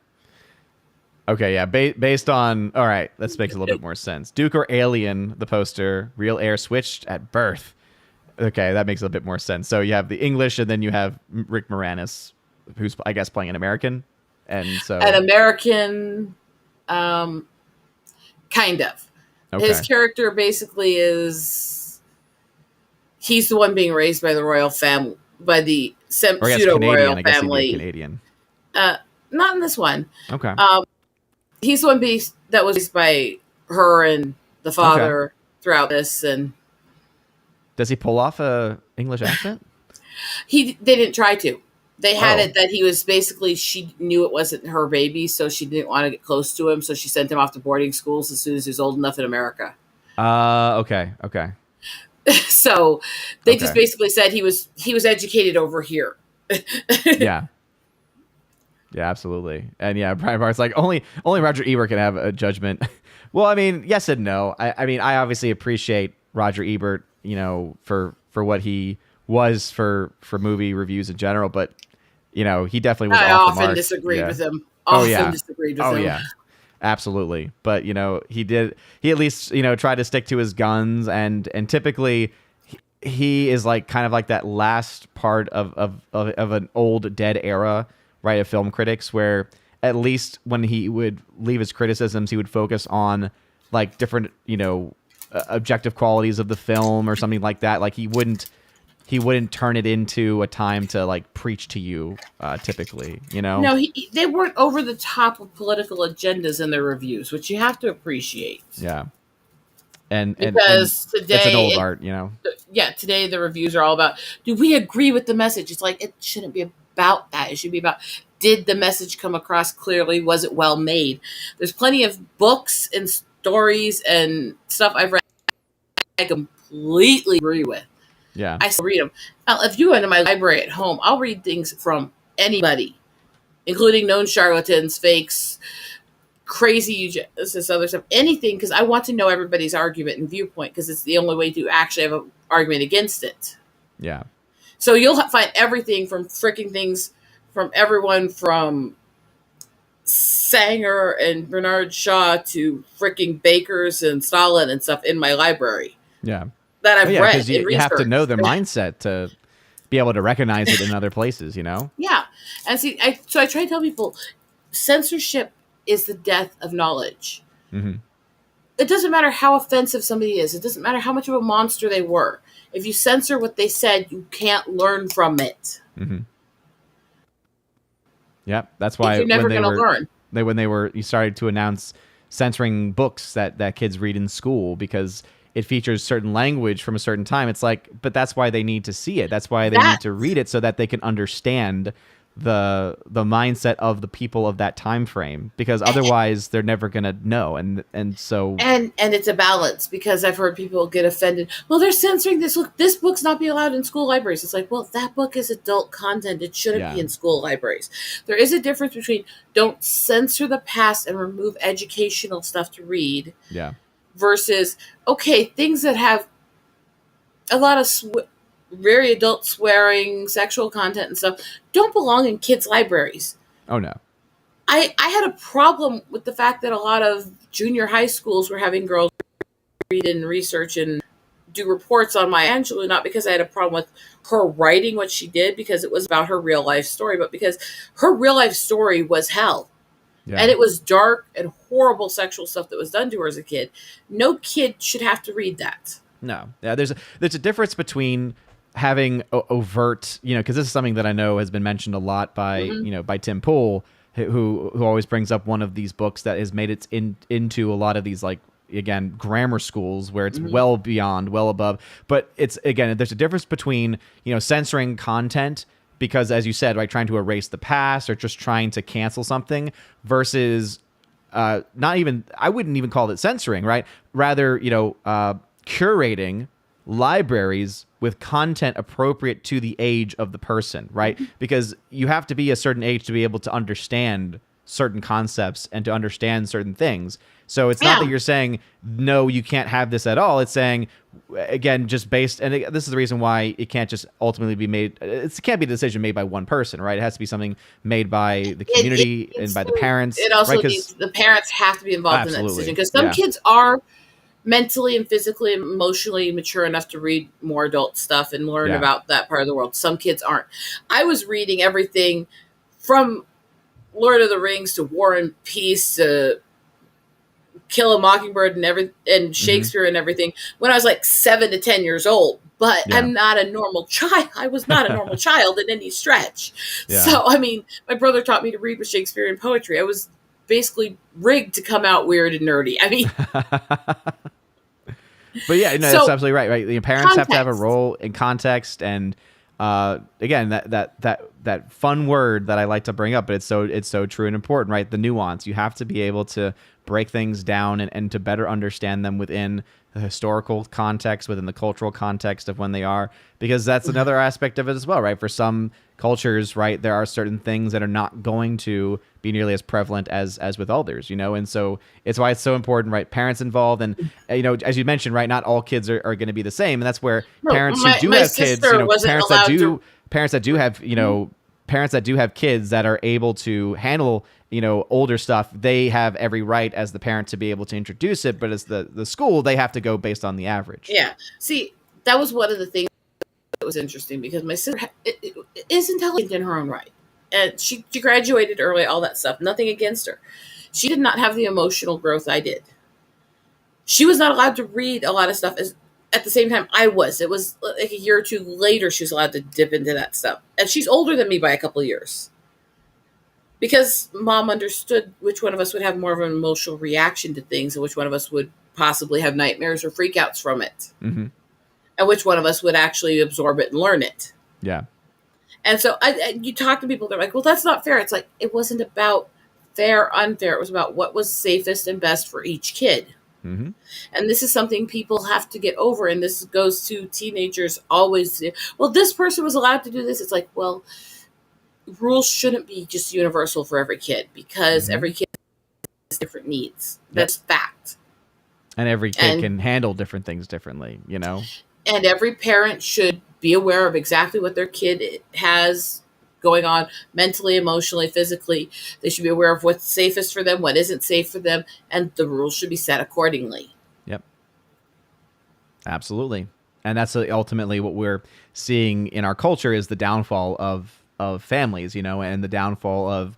yeah. Based on, all right, this makes a little bit more sense. Duke or Alien, the poster, real heir switched at birth. Okay, that makes a bit more sense. So you have the English, and then you have Rick Moranis, who's, I guess, playing an American. And so an American, kind of. Okay. His character basically he's the one being raised by the royal family, by the pseudo royal family. Canadian. Not in this one. Okay. He's the one that was raised by her and the father throughout this, and. Does he pull off a English accent? They didn't try to. They had it that he was basically, she knew it wasn't her baby, so she didn't want to get close to him, so she sent him off to boarding schools as soon as he was old enough in America. Okay. So they just basically said he was educated over here. Yeah. Yeah, absolutely. And yeah, Brian Bart's like, only Roger Ebert can have a judgment. Well, I mean, yes and no. I mean, I obviously appreciate Roger Ebert, for what he was for movie reviews in general, but he definitely was. I often disagreed with him. Disagreed with him. Oh yeah, absolutely. But he at least tried to stick to his guns, and typically he is like kind of like that last part of an old dead era, right, of film critics, where at least when he would leave his criticisms, he would focus on like different objective qualities of the film or something like that. Like he wouldn't turn it into a time to like preach to you, typically, No, they weren't over the top with political agendas in their reviews, which you have to appreciate. Yeah. And because today it's an old art, Yeah, today the reviews are all about, do we agree with the message? It's like, it shouldn't be about that. It should be about, did the message come across clearly? Was it well made? There's plenty of books and stories and stuff I've read I completely agree with. Yeah. I still read them. Now, if you go into my library at home, I'll read things from anybody, including known charlatans, fakes, crazy eugenicists, other stuff, anything, because I want to know everybody's argument and viewpoint, because it's the only way to actually have an argument against it. Yeah. So you'll find everything from freaking things from everyone from Sanger and Bernard Shaw to freaking Bakers and Stalin and stuff in my library Yeah. that I've Well, yeah, read because and you have to know researched. their mindset to be able to recognize it in other places, you know? Yeah. And see, I try to tell people censorship is the death of knowledge. Mm-hmm. It doesn't matter how offensive somebody is. It doesn't matter how much of a monster they were. If you censor what they said, you can't learn from it. Mm-hmm. Yeah, that's why you're never going to learn. You started to announce censoring books that kids read in school because it features certain language from a certain time. It's like, but that's why they need to see it. That's why they need to read it so that they can understand the mindset of the people of that time frame, because otherwise they're never gonna know. And it's a balance, because I've heard people get offended. Well, they're censoring this. Look, this book's not being allowed in school libraries. It's like, well, that book is adult content. It shouldn't be in school libraries. There is a difference between don't censor the past and remove educational stuff to read. Yeah. Versus, okay, things that have a lot of very adult swearing, sexual content and stuff don't belong in kids' libraries. Oh, no. I had a problem with the fact that a lot of junior high schools were having girls read and research and do reports on Maya Angelou, not because I had a problem with her writing what she did, because it was about her real life story, but because her real life story was hell. Yeah. And it was dark and horrible sexual stuff that was done to her as a kid. No kid should have to read that. No. Yeah, there's a difference between having overt, because this is something that I know has been mentioned a lot by, by Tim Pool, who always brings up one of these books that has made it into a lot of these, like, again, grammar schools where it's well beyond, well above. But it's, again, there's a difference between, censoring content because, as you said, right, trying to erase the past or just trying to cancel something versus not even, I wouldn't even call it censoring, right? Rather, curating libraries with content appropriate to the age of the person, right? Because you have to be a certain age to be able to understand certain concepts and to understand certain things. So it's not that you're saying, no, you can't have this at all. It's saying, again, just based, and this is the reason why it can't just ultimately be made, it can't be a decision made by one person, right? It has to be something made by the community and by the parents. It also right? needs, the parents have to be involved in that decision, because some kids are mentally and physically and emotionally mature enough to read more adult stuff and learn about that part of the world. Some kids aren't. I was reading everything from Lord of the Rings to War and Peace to Kill a Mockingbird and Shakespeare and everything when I was like 7 to 10 years old. But I'm not a normal child. I was not a normal child in any stretch. Yeah. So, I mean, my brother taught me to read with Shakespearean poetry. I was basically rigged to come out weird and nerdy. I mean, but yeah, no, that's absolutely right. Right, the parents have to have a role in context, and again, that fun word that I like to bring up, but it's so true and important, right? The nuance. You have to be able to break things down and to better understand them within the historical context, within the cultural context of when they are, because that's another aspect of it as well, right? For some cultures, right, there are certain things that are not going to be nearly as prevalent as with others, and so it's why it's so important, right? Parents involved, and as you mentioned, right, not all kids are going to be the same, and that's where parents who do have kids, parents that do have kids that are able to handle older stuff, they have every right as the parent to be able to introduce it, but as the school, they have to go based on the average. Yeah. See, that was one of the things that was interesting, because my sister is intelligent in her own right. And she graduated early, all that stuff. Nothing against her. She did not have the emotional growth I did. She was not allowed to read a lot of stuff at the same time I was. It was like a year or two later she was allowed to dip into that stuff. And she's older than me by a couple of years. Because mom understood which one of us would have more of an emotional reaction to things and which one of us would possibly have nightmares or freakouts from it. Mm-hmm. And which one of us would actually absorb it and learn it. Yeah. And so you talk to people, they're like, well, that's not fair. It's like, it wasn't about fair, unfair. It was about what was safest and best for each kid. Mm-hmm. And this is something people have to get over. And this goes to teenagers always. Well, this person was allowed to do this. It's like, well, rules shouldn't be just universal for every kid because Mm-hmm. every kid has different needs. Yep. That's fact. And every kid And can handle different things differently, you know? and every parent should be aware of exactly what their kid has going on mentally, emotionally, physically. They should be aware of what's safest for them, what isn't safe for them, and the rules should be set accordingly. Yep. Absolutely. And that's ultimately what we're seeing in our culture is the downfall of families, you know, and the downfall of,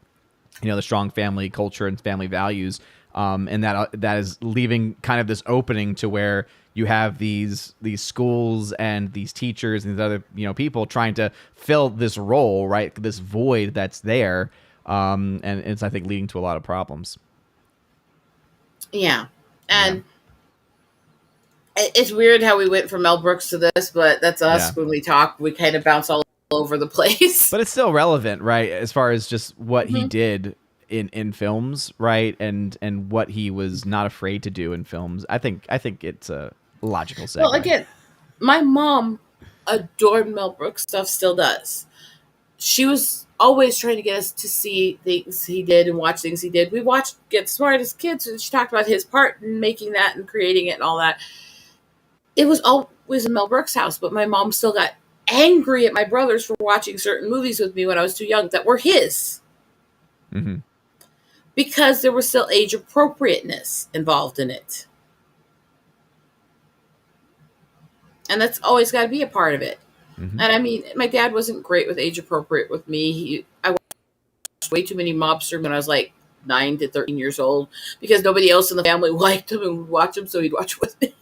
you know, the strong family culture and family values. And that is leaving kind of this opening to where you have these schools and these teachers and these other, you know, people trying to fill this role, right? This void that's there. And it's, I think, leading to a lot of problems. Yeah. Yeah. And it's weird how we went from Mel Brooks to this, but that's Yeah. us when we talk. We kind of bounce all over the place. But it's still relevant, right? As far as just what he Mhm. did in films, right? And what he was not afraid to do in films. I think it's a logical segue. Well, again, my mom adored Mel Brooks stuff, still does. She was always trying to get us to see things he did and watch things he did. We watched Get Smart as kids, and she talked about his part in making that and creating it and all that. It was always in Mel Brooks' house, but my mom still got angry at my brothers for watching certain movies with me when I was too young that were his Mm-hmm. because there was still age appropriateness involved in it. And that's always got to be a part of it. Mm-hmm. And I mean, my dad wasn't great with age appropriate with me. I watched way too many mobsters when I was like 9 to 13 years old because nobody else in the family liked him and would watch him, so he'd watch with me.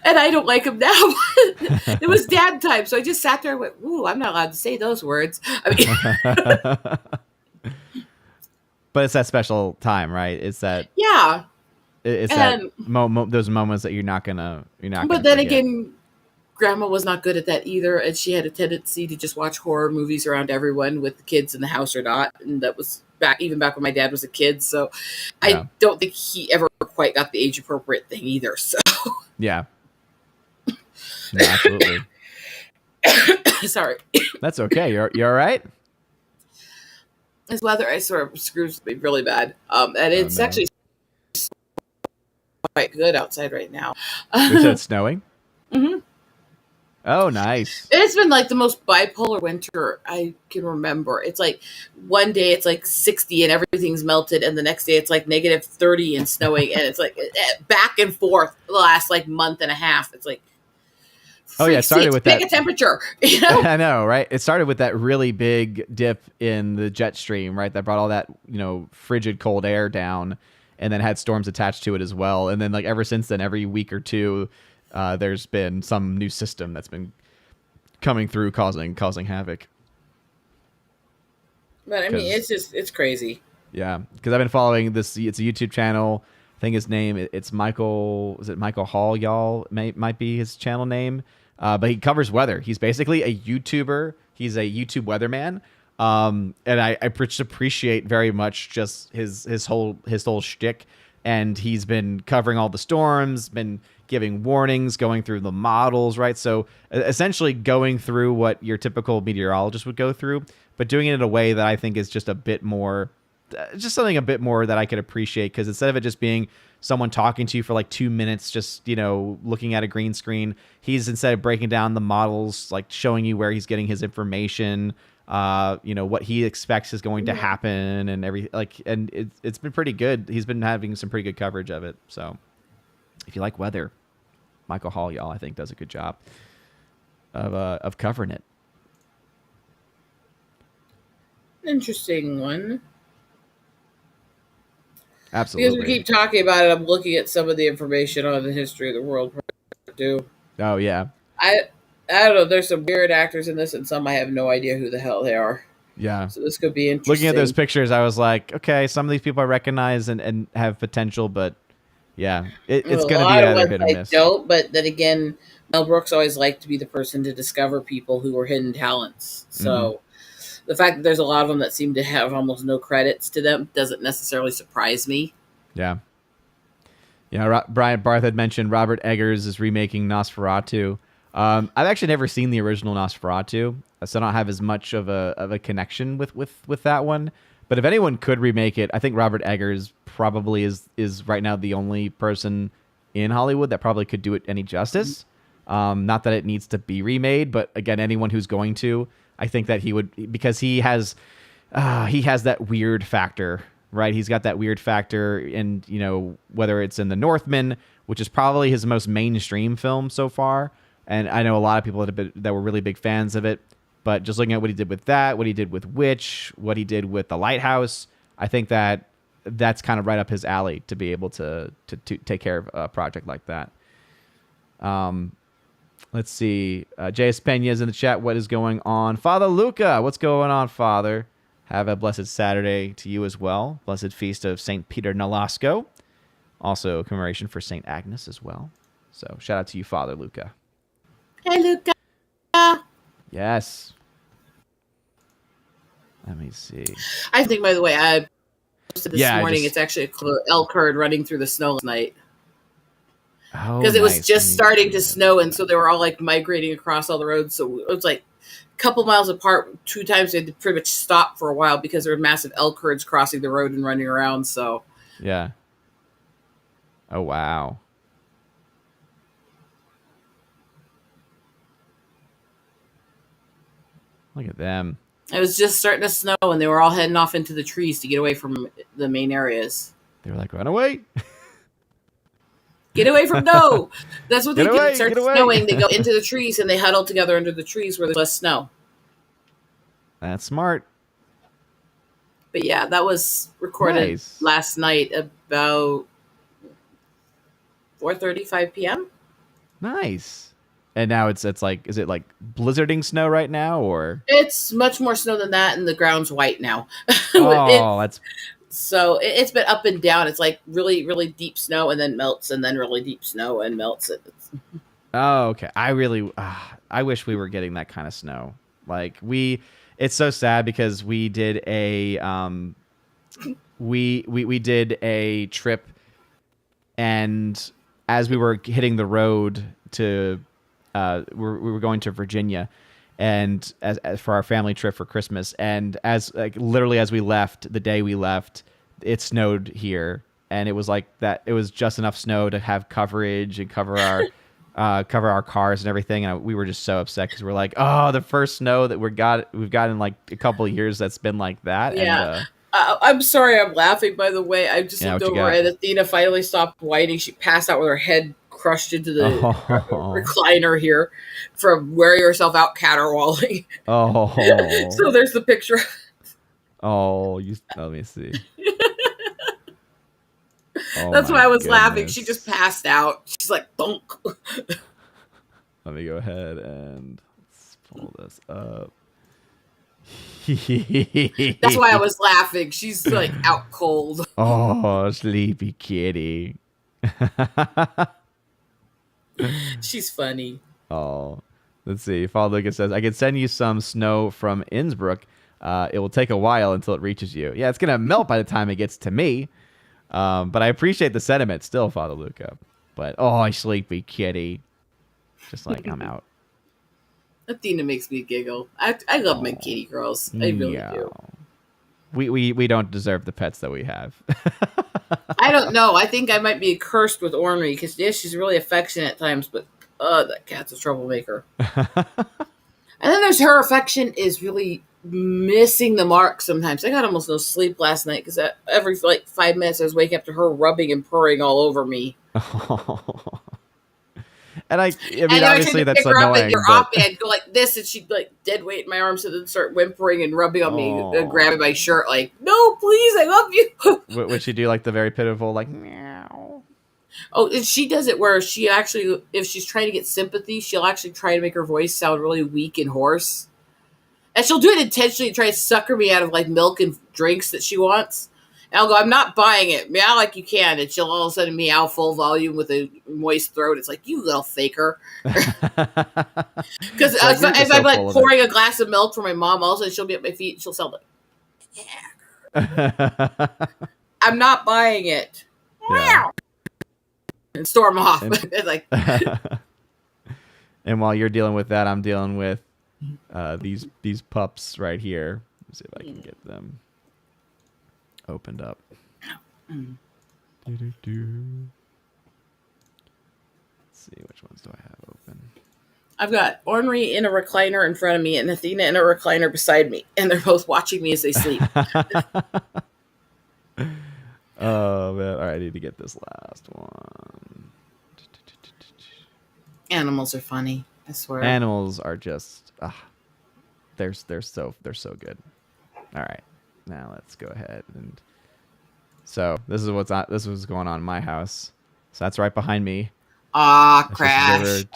And I don't like him now. It was dad time, so I just sat there and went, "Ooh, I'm not allowed to say those words." I mean, But it's that special time, right? It's that yeah. it's And that those moments that you're not gonna but then forget. again, Grandma was not good at that either, and she had a tendency to just watch horror movies around everyone with the kids in the house or not, and that was back when my dad was a kid. So Yeah. I don't think he ever quite got the age appropriate thing either. So Yeah. No, absolutely. sorry, That's okay. You're all right. this weather I swear screws me really bad, and Oh, it's no. actually quite good outside right now. You said it's snowing. Mhm. Oh, nice. It's been like the most bipolar winter I can remember. It's like one day it's like 60 and everything's melted, and the next day it's like negative 30 and snowing, and it's like back and forth the last like month and a half. It's like, Oh yeah, it started with pick that. a temperature, you know? I know, right? It started with that really big dip in the jet stream, right? That brought all that, you know, frigid cold air down, and then had storms attached to it as well. And then, like, ever since then, every week or two, there's been some new system that's been coming through, causing havoc. But I mean, 'Cause- it's crazy. Yeah, because I've been following this. It's a YouTube channel. I think his name it's Michael. Is it Michael Hall? Y'all might be his channel name. But he covers weather. He's basically a YouTuber. He's a YouTube weatherman. And I just appreciate very much just his whole shtick. And he's been covering all the storms, been giving warnings, going through the models, right? So essentially going through what your typical meteorologist would go through, but doing it in a way that I think is just a bit more, just something a bit more that I could appreciate. Because instead of it just being someone talking to you for like 2 minutes, just, you know, looking at a green screen, he's instead of breaking down the models, like showing you where he's getting his information, you know, what he expects is going to happen and everything, like, and it's been pretty good. He's been having some pretty good coverage of it. So if you like weather, Michael Hall, y'all, I think does a good job of covering it. Interesting one. Absolutely. Because we keep talking about it, I'm looking at some of the information on the history of the world too. Oh yeah. I don't know. There's some weird actors in this, and some I have no idea who the hell they are. Yeah. So this could be interesting. Looking at those pictures, I was like, okay, some of these people I recognize and have potential, but yeah, it's going to be either hit or miss. I don't, but then again, Mel Brooks always liked to be the person to discover people who were hidden talents. So The fact that there's a lot of them that seem to have almost no credits to them doesn't necessarily surprise me. Yeah. Brian Barth had mentioned Robert Eggers is remaking Nosferatu. I've actually never seen the original Nosferatu, so I don't have as much of a connection with that one. But if anyone could remake it, I think Robert Eggers probably is right now the only person in Hollywood that probably could do it any justice. Not that it needs to be remade, but again, anyone who's going to, I think that he would, because he has that weird factor, right? He's got that weird factor, and whether it's in The Northman, which is probably his most mainstream film so far, and I know a lot of people that were really big fans of it. But just looking at what he did with that, what he did with Witch, what he did with The Lighthouse, I think that's kind of right up his alley to be able to take care of a project like that. Let's see. J.S. Pena's in the chat. What is going on? Father Luca, what's going on, Father? Have a blessed Saturday to you as well. Blessed feast of St. Peter Nolasco. Also, commemoration for St. Agnes as well. So, shout out to you, Father Luca. Hey, Luca. Yes. Let me see. I think, by the way, I posted this morning. It's actually a elk herd running through the snow last night. Because it was just starting to snow, and so they were all like migrating across all the roads. So it was like a couple miles apart. 2 times they had to pretty much stop for a while because there were massive elk herds crossing the road and running around. So yeah. Oh wow. Look at them. It was just starting to snow, and they were all heading off into the trees to get away from the main areas. They were like, run away. Get away from no. That's what they do. It starts snowing. They go into the trees, and they huddle together under the trees where there's less snow. That's smart. But yeah, that was recorded last night about 4:35 p.m. Nice. And now it's like, is it like blizzarding snow right now, or? It's much more snow than that, and the ground's white now. So it's been up and down. It's like really, really deep snow, and then melts, and then really deep snow and melts. Oh, okay. I wish we were getting that kind of snow. Like it's so sad because we did a we did a trip, and as we were hitting the road to we were going to Virginia, and as for our family trip for Christmas, and literally as we left, the day we left, it snowed here, and it was like that. It was just enough snow to have coverage and cover our cars and everything, and we were just so upset because we're like, oh, the first snow that we've got in like a couple of years that's been like that. Yeah. And, I'm sorry, I'm laughing. By the way, I just looked over and Athena finally stopped whining. She passed out with her head crushed into the recliner here from wearing herself out caterwauling. Oh, so there's the picture. Oh, let me see. That's why I was laughing. She just passed out. She's like, "Bonk." Let me go ahead and let's pull this up. That's why I was laughing. She's like out cold. Oh, sleepy kitty. She's funny. Oh, let's see. Father Lucas says, I can send you some snow from Innsbruck. It will take a while until it reaches you. Yeah, it's going to melt by the time it gets to me. But I appreciate the sentiment still, Father Luca. But, oh, sleepy kitty. Just like, I'm out. Athena makes me giggle. I love my kitty girls. I really do. We don't deserve the pets that we have. I don't know. I think I might be cursed with ornery because, yeah, she's really affectionate at times, but that cat's a troublemaker. And then there's her affection is really missing the mark sometimes. I got almost no sleep last night because every 5 minutes I was waking up to her rubbing and purring all over me. And I mean, obviously that's annoying. Up and your op-ed go like this, and she'd like dead weight in my arms, and then start whimpering and rubbing on me, and grabbing my shirt, like, "No, please, I love you." Would she do like the very pitiful, like, meow? Oh, and she does it where she actually, if she's trying to get sympathy, she'll actually try to make her voice sound really weak and hoarse, and she'll do it intentionally to try to sucker me out of like milk and drinks that she wants. And I'll go, I'm not buying it. Meow like you can. And she'll all of a sudden meow full volume with a moist throat. It's like, you little faker. Because if I'm like pouring a glass of milk for my mom, all of a sudden she'll be at my feet and she'll sound like, yeah. I'm not buying it. Yeah. And storm off. Like, and while you're dealing with that, I'm dealing with these pups right here. Let's see if I can get them opened up. Let's see, which ones do I have open? I've got Ornery in a recliner in front of me and Athena in a recliner beside me, and they're both watching me as they sleep. Oh man! All right, I need to get this last one. Animals are funny, I swear. Animals are just they're so good. All right, now let's go ahead and so this is what's going on in my house. So that's right behind me. Crash!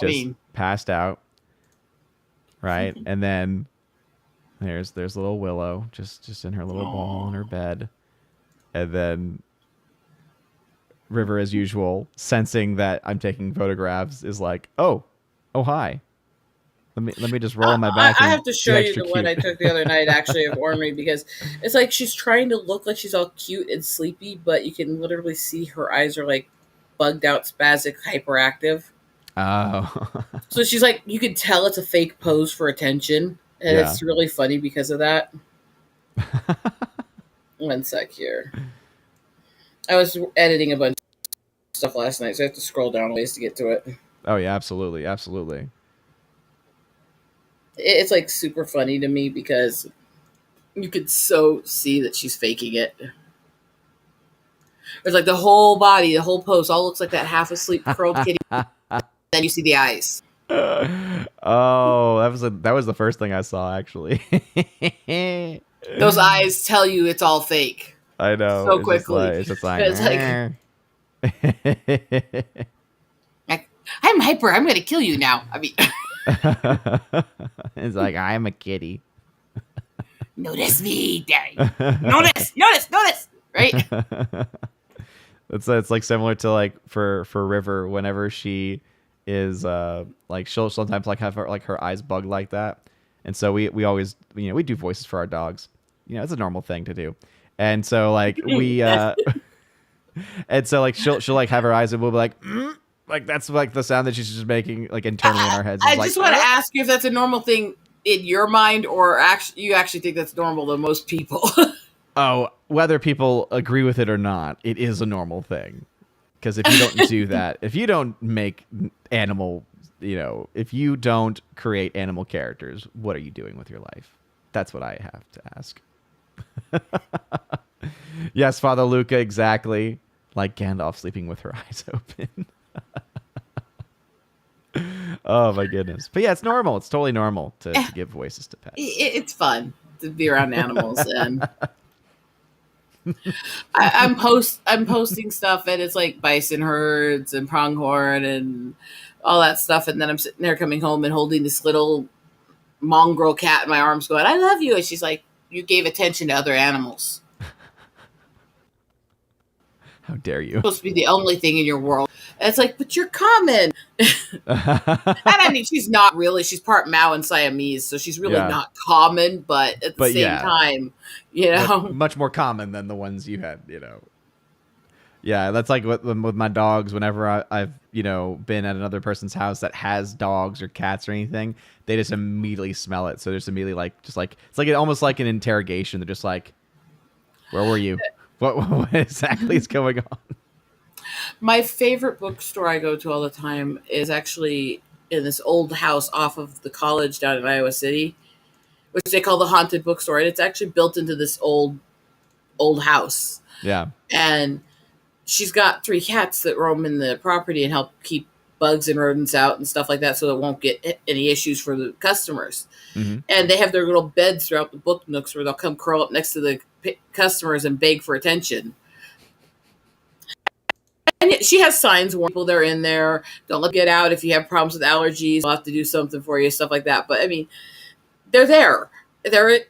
Passed out. Right, and then there's little Willow just in her little ball in her bed, and then River, as usual, sensing that I'm taking photographs, is like, oh hi. Let me just roll on my back. I have to show you the one I took the other night, actually, of Ornery, because it's like she's trying to look like she's all cute and sleepy, but you can literally see her eyes are like bugged out, spastic, hyperactive. Oh. So she's like, you can tell it's a fake pose for attention, and it's really funny because of that. One sec here. I was editing a bunch of stuff last night, so I have to scroll down a ways to get to it. Oh yeah, absolutely. It's like super funny to me because you could so see that she's faking it. There's like the whole body, the whole pose, all looks like that half asleep curled kitty. Then you see the eyes. Oh, that was the first thing I saw, actually. Those eyes tell you it's all fake. I know. So quickly. It's just like I'm hyper. I'm going to kill you now. I mean, it's like, I'm a kitty. Notice me, Daddy. Notice. Right? It's like similar to like for River, whenever she is like she'll sometimes like have her eyes bugged like that, and so we always we do voices for our dogs. It's a normal thing to do, and so like we and so like she'll like have her eyes and we'll be like that's like the sound that she's just making like internally in our heads. I just want to ask you if that's a normal thing in your mind, or you actually think that's normal to most people. Oh, whether people agree with it or not, it is a normal thing. Because if you don't do that, if you don't make animal, if you don't create animal characters, what are you doing with your life? That's what I have to ask. Yes, Father Luca, exactly. Like Gandalf sleeping with her eyes open. Oh, my goodness. But yeah, it's normal. It's totally normal to give voices to pets. It's fun to be around animals. And I'm posting stuff, and it's like bison herds and pronghorn and all that stuff, and then I'm sitting there coming home and holding this little mongrel cat in my arms going, I love you, and she's like, you gave attention to other animals. How dare you? It's supposed to be the only thing in your world. And it's like, but you're common. And I mean, she's not really. She's part Mao and Siamese, so she's really not common. But at the same time, much more common than the ones you had. Yeah, that's like with my dogs. Whenever I've been at another person's house that has dogs or cats or anything, they just immediately smell it. So there's immediately it's like almost like an interrogation. They're just like, where were you? What exactly is going on? My favorite bookstore I go to all the time is actually in this old house off of the college down in Iowa City, which they call the Haunted Bookstore. And it's actually built into this old house. Yeah. And she's got 3 cats that roam in the property and help keep bugs and rodents out and stuff like that, so it won't get any issues for the customers. Mm-hmm. And they have their little beds throughout the book nooks where they'll come curl up next to the customers and beg for attention. And she has signs warning people they're in there. Don't let them get out. If you have problems with allergies, we'll have to do something for you, stuff like that. But I mean, they're there.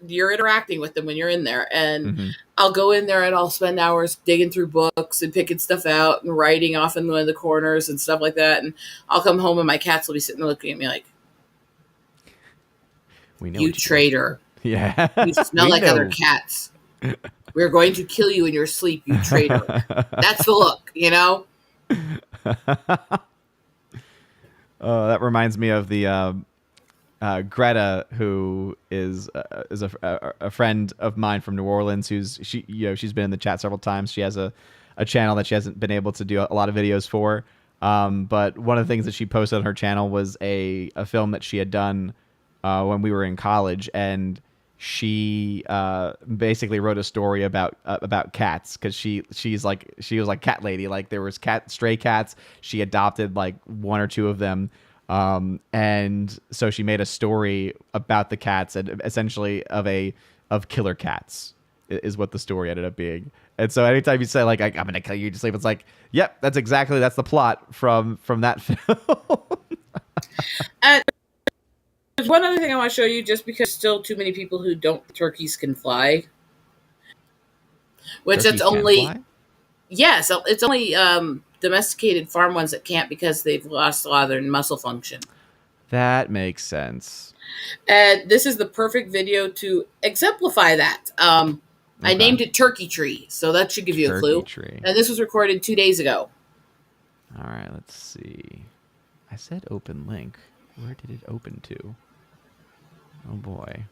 You're interacting with them when you're in there. And I'll go in there and I'll spend hours digging through books and picking stuff out and writing off in one of the corners and stuff like that. And I'll come home and my cats will be sitting there looking at me like, We know you what you traitor. did. Yeah. You smell We like know. other cats. We're going to kill you in your sleep, you traitor. That's the look, you know? That reminds me of the Greta, who is a friend of mine from New Orleans. She's been in the chat several times. She has a channel that she hasn't been able to do a lot of videos for. But one of the things that she posted on her channel was a film that she had done when we were in college, and she basically wrote a story about cats, because she was like cat lady. Like, there was stray cats. She adopted like one or two of them. And so she made a story about the cats, and essentially of killer cats is what the story ended up being. And so anytime you say like, I'm going to kill you to sleep, it's like, yep, that's the plot from that film. There's one other thing I want to show you, just because still too many people who don't think turkeys can fly. Which Turkeys it's only, can fly? yes, it's only domesticated farm ones that can't, because they've lost a lot of their muscle function. That makes sense. And this is the perfect video to exemplify that. I Okay. named it Turkey Tree, so that should give you a clue. Tree. And this was recorded 2 days ago. All right, let's see. I said open link. Where did it open to? Oh boy.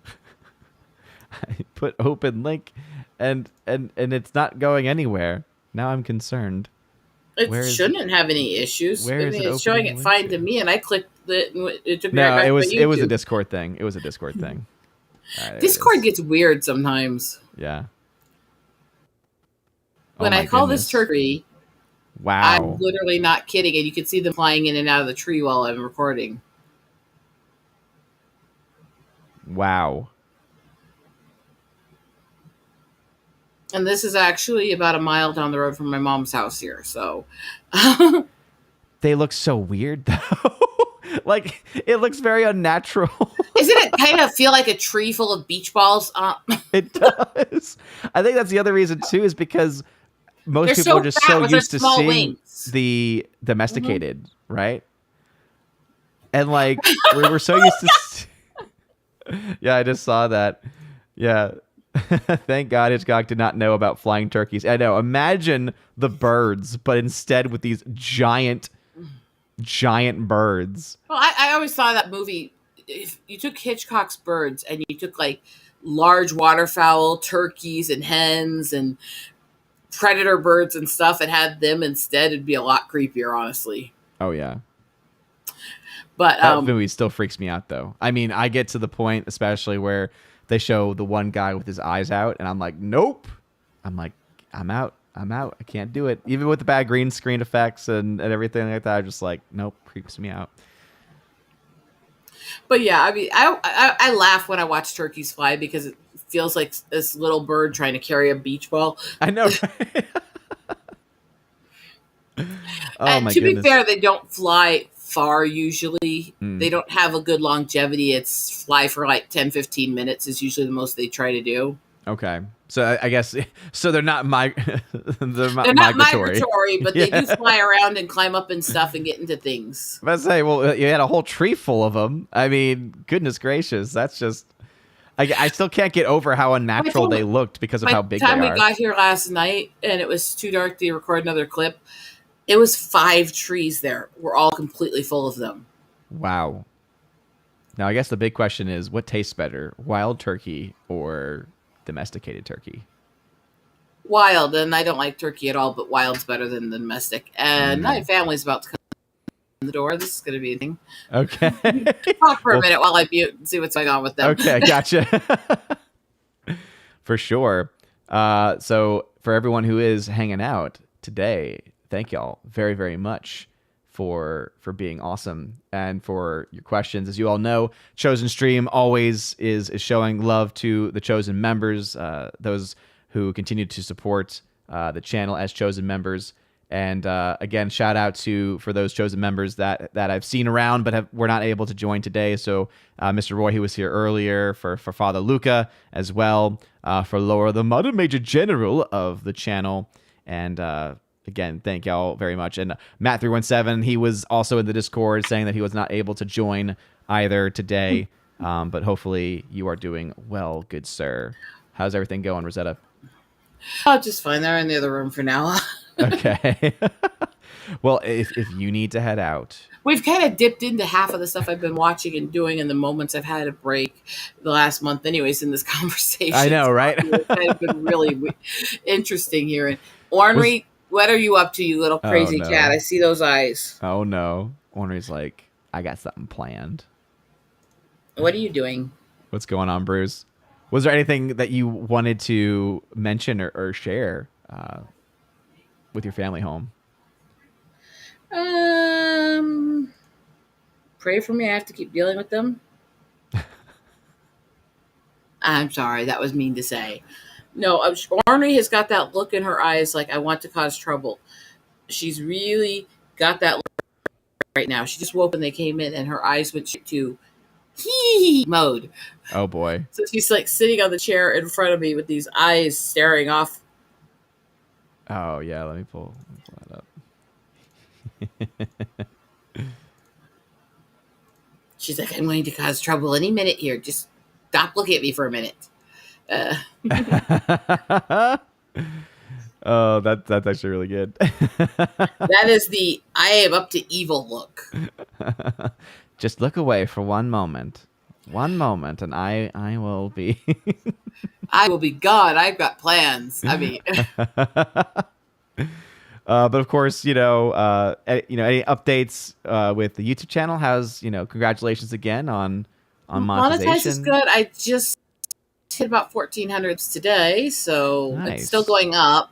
I put open link and it's not going anywhere. Now I'm concerned. It shouldn't have any issues. Where is it it's showing it opening fine link to me, and I clicked it, and it took me No, right back it to was a YouTube. Discord thing. It was a Discord thing. All right, there it Discord is. gets weird sometimes. Yeah. When Oh I my call goodness. this turkey, Wow. I'm literally not kidding, and you can see them flying in and out of the tree while I'm recording. Wow. And this is actually about a mile down the road from my mom's house here, so... They look so weird, though. Like, it looks very unnatural. Isn't it kind of feel like a tree full of beach balls? It does. I think that's the other reason, too, is because most They're people so are just fat so with their used to small seeing wings. the domesticated, right? And, like, we were so used to... Yeah, I just saw that. Yeah. Thank God Hitchcock did not know about flying turkeys. I know. Imagine the birds, but instead with these giant birds. Well, I always saw that movie. If you took Hitchcock's birds and you took like large waterfowl, turkeys and hens and predator birds and stuff, and had them instead, it'd be a lot creepier, honestly. Oh, yeah. But That movie still freaks me out, though. I mean, I get to the point, especially where they show the one guy with his eyes out, and I'm like, nope. I'm like, I'm out. I can't do it. Even with the bad green screen effects and everything like that, I'm just like, nope, creeps me out. But yeah, I mean, I laugh when I watch turkeys fly, because it feels like this little bird trying to carry a beach ball. I know, right? Oh, And my to goodness. be fair, they don't fly far usually. Mm. They don't have a good longevity. It's fly for like 10, 15 minutes is usually the most they try to do. Okay. So I guess, so they're not They're not migratory, but they do fly around and climb up and stuff and get into things. I say, well, you had a whole tree full of them. I mean, goodness gracious, that's just... I still can't get over how unnatural they looked because of how big they are. By the time we got here last night and it was too dark to record another clip, it was 5 trees there. We're all completely full of them. Wow. Now, I guess the big question is, what tastes better, wild turkey or domesticated turkey? Wild, and I don't like turkey at all, but wild's better than the domestic. And my family's about to come in the door. This is going to be a thing. Okay. Talk for a minute while I mute and see what's going on with them. Okay, gotcha. For sure. So for everyone who is hanging out today, thank y'all very, very much for being awesome and for your questions. As you all know, Chosen Stream always is showing love to the Chosen members, those who continue to support the channel as Chosen members. And again, shout out for those chosen members that I've seen around but were not able to join today. So Mr. Roy, who was here earlier, for Father Luca as well, for Laura, the Mother Major General of the channel. And again, thank y'all very much. And Matt317, he was also in the Discord saying that he was not able to join either today. But hopefully you are doing well, good sir. How's everything going, Rosetta? Oh, just fine. They're in the other room for now. Okay. Well, if you need to head out. We've kind of dipped into half of the stuff I've been watching and doing in the moments I've had a break the last month anyways in this conversation. I know, right? It's kind of been really interesting here. And Ornery, what are you up to, you little crazy cat? I see those eyes. Oh, no. Ornery's like, I got something planned. What are you doing? What's going on, Bruce? Was there anything that you wanted to mention or share with your family home? Pray for me. I have to keep dealing with them. I'm sorry. That was mean to say. No, Ornery has got that look in her eyes like I want to cause trouble. She's really got that look right now. She just woke when they came in and her eyes went to hee mode. Oh, boy. So she's like sitting on the chair in front of me with these eyes staring off. Oh, yeah. Let me pull that up. She's like, I'm going to cause trouble any minute here. Just stop looking at me for a minute. Oh, that's actually really good. That is the I am up to evil look. Just look away for one moment, and I will be. I will be gone. I've got plans. I mean, but of course, any updates with the YouTube channel? How's congratulations again on monetization. Monetize is good. I just hit about 1,400 today, so nice. It's still going up.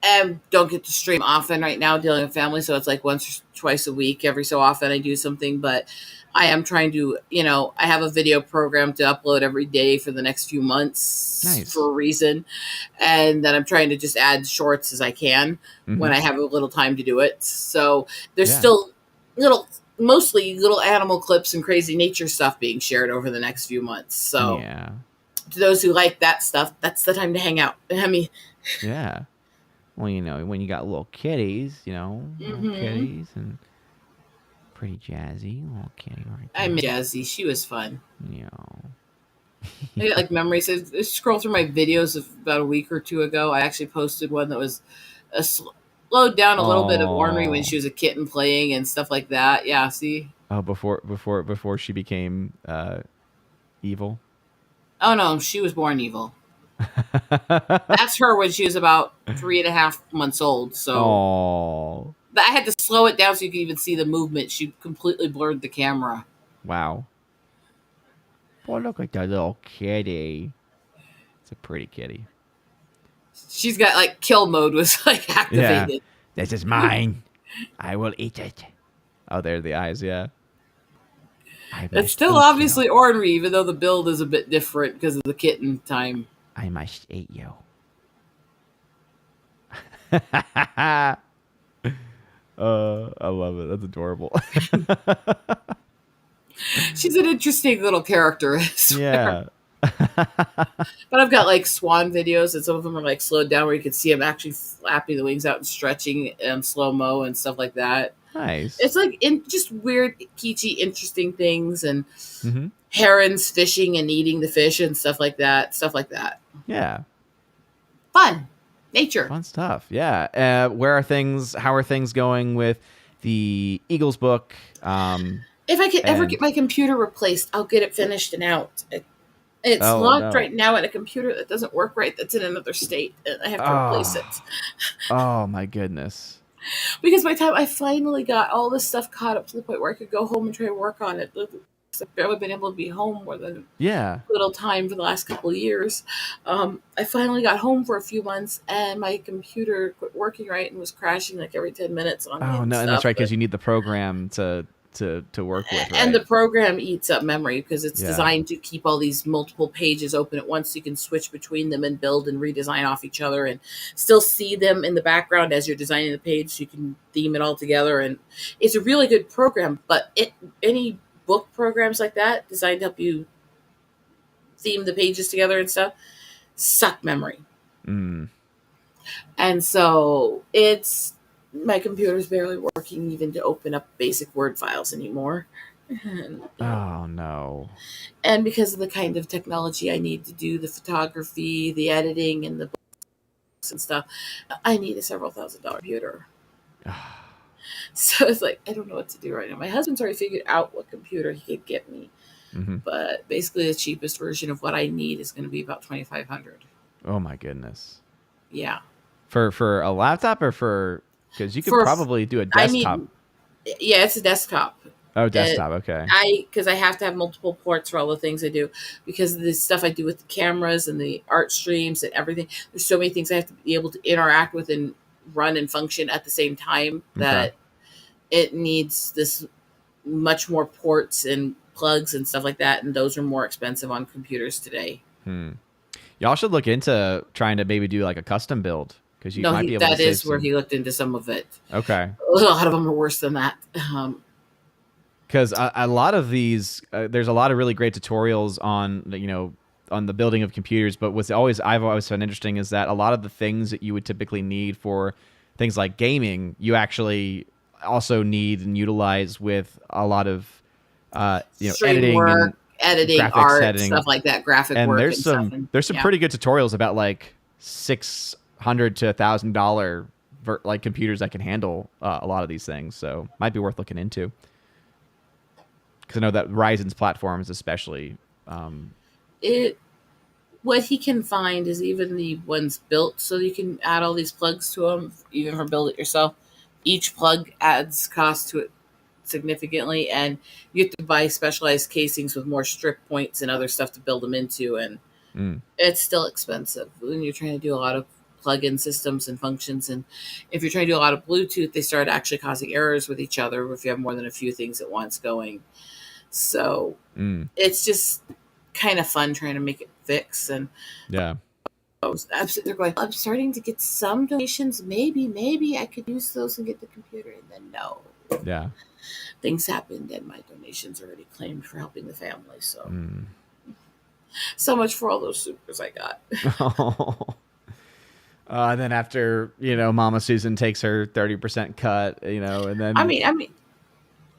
And don't get to stream often right now, dealing with family, so it's like once or twice a week. Every so often I do something, but I am trying to, I have a video program to upload every day for the next few months. Nice. For a reason, and then I'm trying to just add shorts as I can when I have a little time to do it. So there's still mostly little animal clips and crazy nature stuff being shared over the next few months. So to those who like that stuff, that's the time to hang out. I mean, yeah. Well, when you got little kitties, little kitties and pretty jazzy little kitty right there. I'm Jazzy. She was fun. Yeah. I get memories. I scroll through my videos of about a week or two ago. I actually posted one that was slowed down a little bit of Ornery when she was a kitten playing and stuff like that. Yeah, see? Oh, before she became evil? Oh, no, she was born evil. That's her when she was about 3.5 months old. So I had to slow it down so you could even see the movement. She completely blurred the camera. Wow. Boy, look at that little kitty. It's a pretty kitty. She's got kill mode was activated. Yeah. This is mine. I will eat it. Oh, there are the eyes. Yeah. It's still obviously ornery, even though the build is a bit different because of the kitten time. I must eat you. I love it. That's adorable. She's an interesting little character. Yeah. But I've got swan videos, and some of them are slowed down where you can see them actually flapping the wings out and stretching slow mo and stuff like that. Nice. It's just weird, kitschy, interesting things, and herons fishing and eating the fish and stuff like that. Yeah. Fun. Nature. Fun stuff. Yeah. How are things going with the Eagles book? If I could ever get my computer replaced, I'll get it finished and out. It's locked right now at a computer that doesn't work right. That's in another state, and I have to replace it. Oh my goodness! Because by the time I finally got all this stuff caught up to the point where I could go home and try to work on it, I've barely been able to be home more than little time for the last couple of years. I finally got home for a few months, and my computer quit working right and was crashing every 10 minutes on me. Oh no, and that's right, because you need the program to to work with, right? And the program eats up memory because it's Yeah. designed to keep all these multiple pages open at once so you can switch between them and build and redesign off each other and still see them in the background as you're designing the page so you can theme it all together. And it's a really good program, but any book programs like that designed to help you theme the pages together and stuff suck memory. And so my computer's barely working even to open up basic Word files anymore. Oh no. And because of the kind of technology I need to do the photography, the editing, and the books and stuff, I need a several $1,000 computer. So it's like, I don't know what to do right now. My husband's already figured out what computer he could get me. But basically the cheapest version of what I need is going to be about $2,500. Oh my goodness. Yeah. For a laptop or because you could probably do a desktop. Yeah, it's a desktop. Oh, desktop. Okay. Because I have to have multiple ports for all the things I do because of the stuff I do with the cameras and the art streams and everything. There's so many things I have to be able to interact with and run and function at the same time that it needs this much more ports and plugs and stuff like that. And those are more expensive on computers today. Y'all should look into trying to maybe do like a custom build because you might be able to. That is where he looked into some of it. Okay. A lot of them are worse than that. Because a lot of these, there's a lot of really great tutorials on on the building of computers. But I've always found interesting is that a lot of the things that you would typically need for things like gaming, you actually also need and utilize with a lot of editing work, editing, art, editing, stuff like that, graphic and work. There's some pretty good tutorials about like $600 to $1,000 like computers that can handle a lot of these things. So might be worth looking into. Because I know that Ryzen's platforms, especially, what he can find is even the ones built, so you can add all these plugs to them, even for build it yourself. Each plug adds cost to it significantly, and you have to buy specialized casings with more strip points and other stuff to build them into, and it's still expensive when you're trying to do a lot of plug-in systems and functions. And if you're trying to do a lot of Bluetooth, they start actually causing errors with each other if you have more than a few things at once going. So it's just kind of fun trying to make it fix. And they're going, I'm starting to get some donations. Maybe I could use those and get the computer. And then no. Yeah. Things happened and my donations are already claimed for helping the family. So so much for all those supers I got. And then after, Mama Susan takes her 30% cut, and then I mean,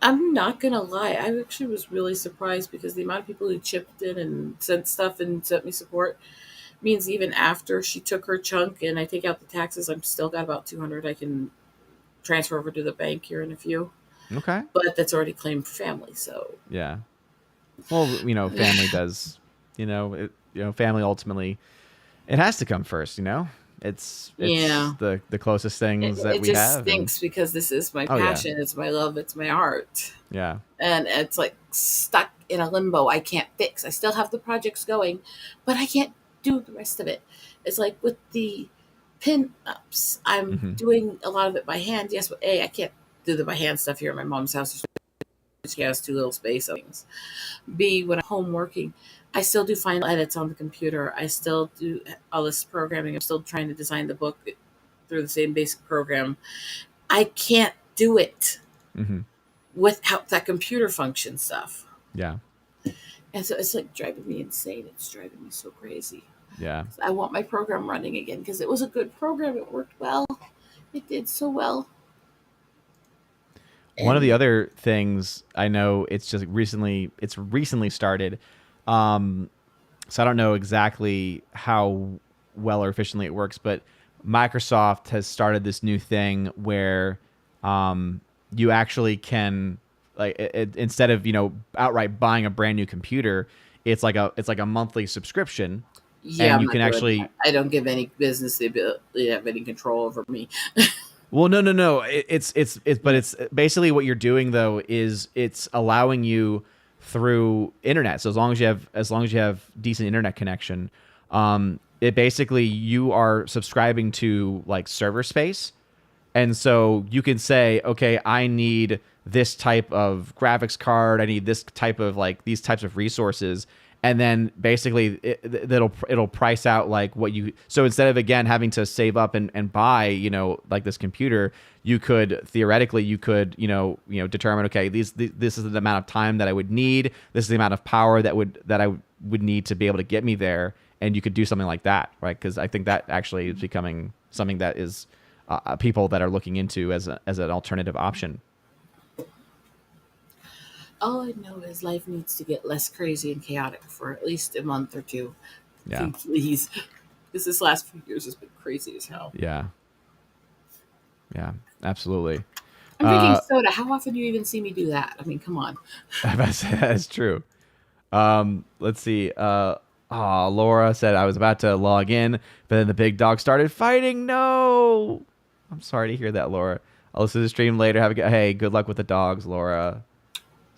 I'm not gonna lie. I actually was really surprised because the amount of people who chipped in and sent stuff and sent me support means even after she took her chunk and I take out the taxes, I'm still got about $200 I can transfer over to the bank here in a few. Okay. But that's already claimed for family, so yeah. Well, family does, family ultimately, it has to come first, It's the closest things that we have. It just stinks because this is my passion. Yeah. It's my love. It's my art. Yeah. And it's like stuck in a limbo I can't fix. I still have the projects going, but I can't do the rest of it. It's like with the pin-ups. I'm doing a lot of it by hand. Yes, but A, I can't do the by hand stuff here at my mom's house. She has too little space. B, when I'm home working, I still do final edits on the computer. I still do all this programming. I'm still trying to design the book through the same basic program. I can't do it without that computer function stuff. Yeah. And so it's like driving me insane. It's driving me so crazy. Yeah. I want my program running again because it was a good program. It worked well. It did so well. One of the other things I know, it's recently started. So I don't know exactly how well or efficiently it works, but Microsoft has started this new thing where you actually can, like, instead of outright buying a brand new computer, it's like a monthly subscription. Yeah, and you can actually. I don't give any business the ability to have any control over me. Well, no. It's basically what you're doing though is it's allowing you through internet. So as long as you have decent internet connection, it basically you are subscribing to like server space, and so you can say, okay, I need this type of graphics card. I need this type of like these types of resources. And then basically it'll price out like what you, so instead of again having to save up and buy, like this computer, you could theoretically, determine, okay, this is the amount of time that I would need. This is the amount of power that I would need to be able to get me there. And you could do something like that, right? Because I think that actually is becoming something that is people that are looking into as an alternative option. All I know is life needs to get less crazy and chaotic for at least a month or two. Yeah. Please. Because this last few years has been crazy as hell. Yeah. Yeah, absolutely. I'm drinking soda. How often do you even see me do that? I mean, come on. That's true. Let's see. Laura said I was about to log in, but then the big dog started fighting. No. I'm sorry to hear that, Laura. I'll listen to the stream later. Hey, good luck with the dogs, Laura.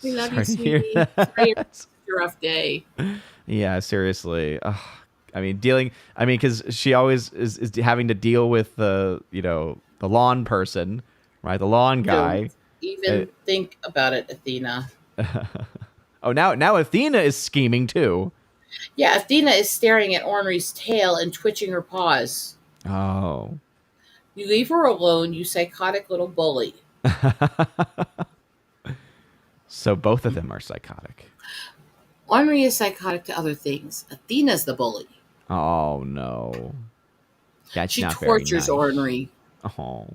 We love you, sweetie. Sorry, it's a rough day. Yeah, seriously. Because she always is having to deal with the lawn person, right? The lawn guy. Don't even think about it, Athena. Oh, now Athena is scheming too. Yeah, Athena is staring at Ornery's tail and twitching her paws. Oh. You leave her alone, you psychotic little bully. So both of them are psychotic. Ornery is psychotic to other things. Athena's the bully. Oh, no. That's she not tortures very nice. Ornery. Oh,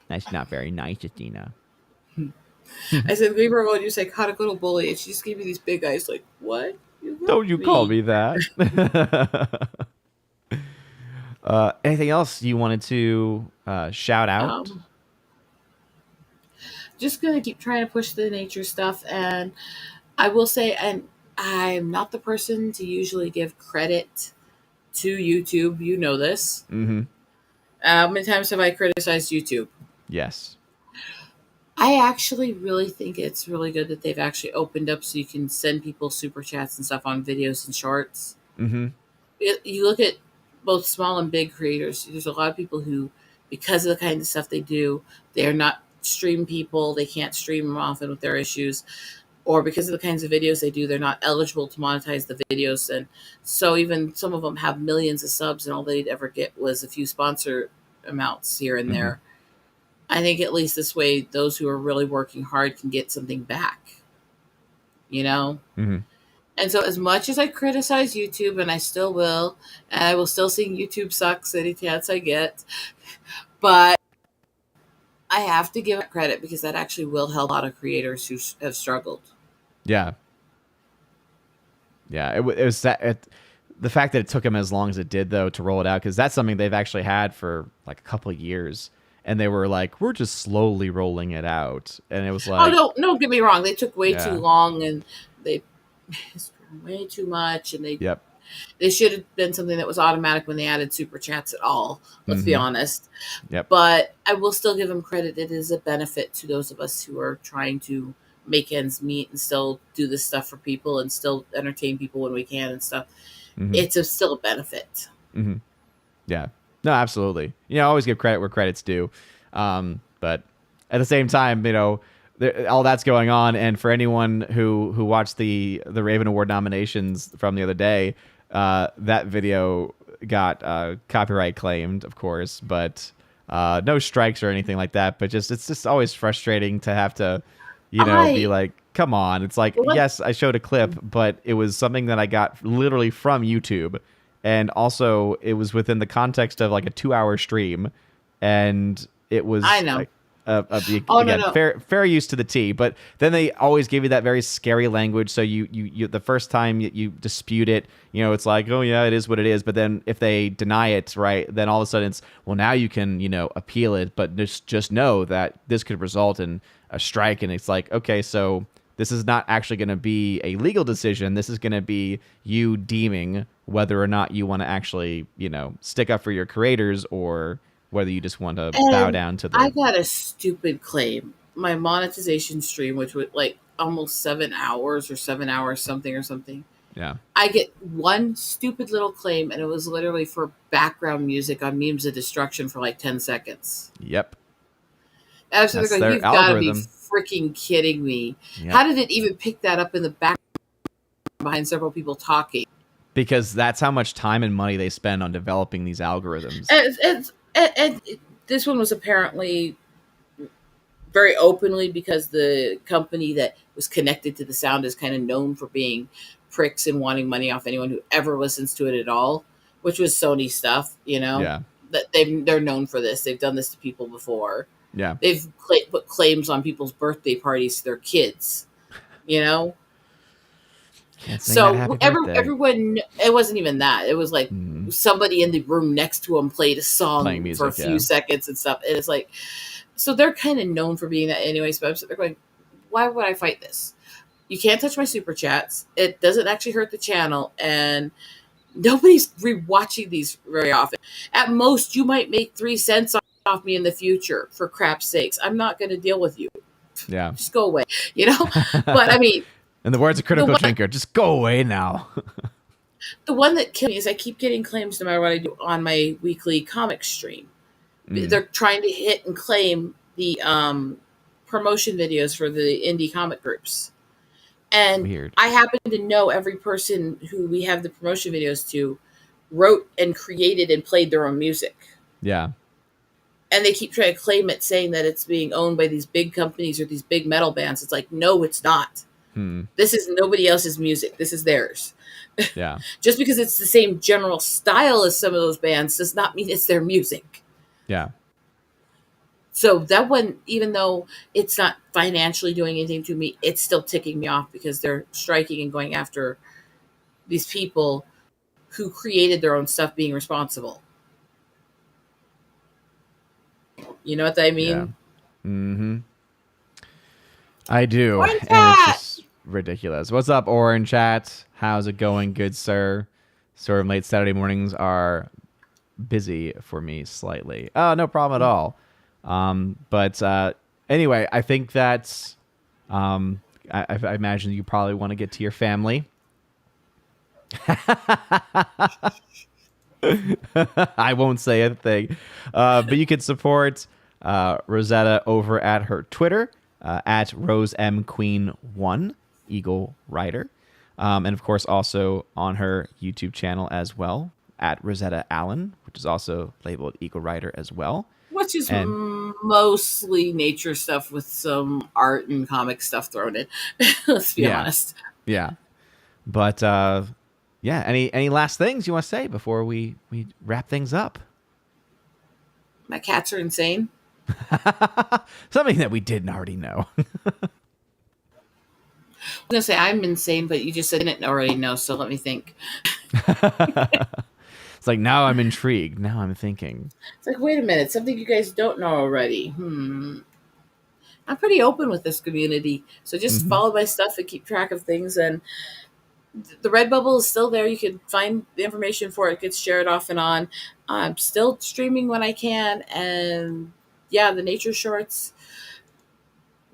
that's not very nice, Athena. I said, leave her alone, you psychotic little bully. And she just gave me these big eyes like, what? Don't you call me that. Anything else you wanted to shout out? Just going to keep trying to push the nature stuff. And I will say, and I'm not the person to usually give credit to YouTube. You know this. Mm-hmm. How many times have I criticized YouTube? Yes. I actually really think it's really good that they've actually opened up so you can send people super chats and stuff on videos and shorts. Mm-hmm. You look at both small and big creators. There's a lot of people who, because of the kind of stuff they do, they're not stream people. They can't stream often with their issues. Or because of the kinds of videos they do, they're not eligible to monetize the videos. And so even some of them have millions of subs and all they'd ever get was a few sponsor amounts here and there. I think at least this way, those who are really working hard can get something back, Mm-hmm. And so as much as I criticize YouTube, and I still will, and I will still sing YouTube sucks any chance I get, but I have to give it credit because that actually will help a lot of creators who have struggled. Yeah. Yeah. It was that. The fact that it took them as long as it did, though, to roll it out, because that's something they've actually had for like a couple of years. And they were like, we're just slowly rolling it out. And it was like... Oh, no, don't get me wrong. They took way too long, and they way too much. And they should have been something that was automatic when they added super chats at all. Let's be honest. Yep. But I will still give them credit. It is a benefit to those of us who are trying to make ends meet and still do this stuff for people and still entertain people when we can and stuff. It's still a benefit. Mm-hmm. Yeah. No, absolutely. Always give credit where credit's due. But at the same time, all that's going on. And for anyone who watched the Raven Award nominations from the other day, that video got copyright claimed, of course, but no strikes or anything like that. But it's just always frustrating to have to, be like, come on. It's like, yes, I showed a clip, but it was something that I got literally from YouTube. And also, it was within the context of like a 2-hour stream, and it was fair use to the T. But then they always give you that very scary language. So you the first time you dispute it, it's like, oh yeah, it is what it is. But then if they deny it, right, then all of a sudden it's, well, now you can appeal it, but just know that this could result in a strike. And it's like, okay, so this is not actually going to be a legal decision. This is going to be you deeming whether or not you want to actually, stick up for your creators or whether you just want to bow down to them. I got a stupid claim. My monetization stream, which was like almost 7 hours or 7 hours something. Yeah. I get one stupid little claim, and it was literally for background music on Memes of Destruction for like 10 seconds. Yep. I was like, you've got to be freaking kidding me? Yeah. How did it even pick that up in the back behind several people talking? Because that's how much time and money they spend on developing these algorithms. And this one was apparently very openly, because the company that was connected to the sound is kind of known for being pricks and wanting money off anyone who ever listens to it at all, which was Sony stuff, Yeah. that they're known for this. They've done this to people before. Yeah. They've put claims on people's birthday parties to their kids, Can't sing that So happy birthday. everyone, it wasn't even that. It was like Mhm. somebody in the room next to them played a song Playing music, for a few yeah. seconds and stuff. And it's like, so they're kind of known for being that anyways. But I'm sitting there going, why would I fight this? You can't touch my super chats. It doesn't actually hurt the channel, and nobody's rewatching these very often. At most, you might make 3 cents off me in the future. For crap's sakes, I'm not going to deal with you. Yeah. Just go away, But I mean, in the words of Critical Drinker, just go away now. the one that kills me is I keep getting claims no matter what I do on my weekly comic stream. They're trying to hit and claim the promotion videos for the indie comic groups. And Weird. I happen to know every person who we have the promotion videos to wrote and created and played their own music. Yeah. And they keep trying to claim it, saying that it's being owned by these big companies or these big metal bands. It's like, no, it's not. This is nobody else's music. This is theirs. Yeah. Just because it's the same general style as some of those bands does not mean it's their music. Yeah. So that one, even though it's not financially doing anything to me, it's still ticking me off because they're striking and going after these people who created their own stuff being responsible. You know what I mean? Yeah. Mm-hmm. I do. Orange and Chat! It's just ridiculous. What's up, Orange Chat? How's it going, good sir? Sort of late Saturday mornings are busy for me slightly. Oh, no problem at all. But anyway, I think that's I imagine you probably want to get to your family. I won't say a thing. But you can support Rosetta over at her Twitter, at RoseMQueen1, Eagle Rider. And of course, also on her YouTube channel as well, at Rosetta Allen, which is also labeled Eagle Rider as well. Which is mostly nature stuff with some art and comic stuff thrown in. Let's be honest. Yeah. But yeah, any last things you want to say before we wrap things up? My cats are insane. Something that we didn't already know. I was going to say I'm insane, but you just said I didn't already know, so let me think. It's like, now I'm intrigued. Now I'm thinking. It's like, wait a minute, something you guys don't know already. I'm pretty open with this community, so just follow my stuff and keep track of things. And the Redbubble is still there. You can find the information for it. It gets shared off and on. I'm still streaming when I can. And yeah, the nature shorts,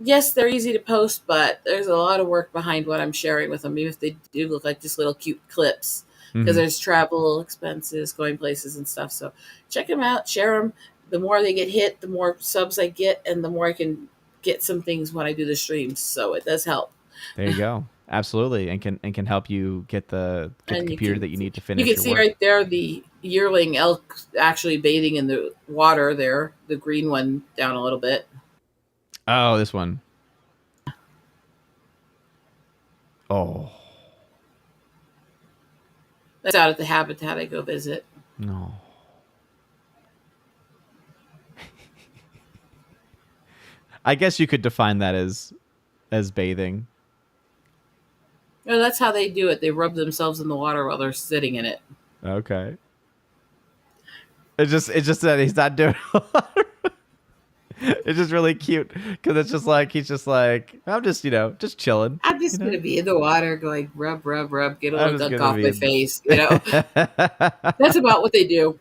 yes, they're easy to post, but there's a lot of work behind what I'm sharing with them, even if they do look like just little cute clips. Because there's travel expenses, going places and stuff. So check them out, share them. The more they get hit, the more subs I get, and the more I can get some things when I do the streams. So it does help. There you go. Absolutely. And can help you get the computer that you need to finish your work. You can see work. right there the yearling elk actually bathing in the water there. The green one down a little bit. Oh, this one. Oh. That's out at the habitat I go visit. No. I guess you could define that as bathing. No, that's how they do it. They rub themselves in the water while they're sitting in it. Okay. It's just that he's not doing a lot. It's just really cute because it's just like he's just like, I'm just just chilling. I'm just gonna be in the water going rub, rub, rub, get a little dunk off my face. That's about what they do.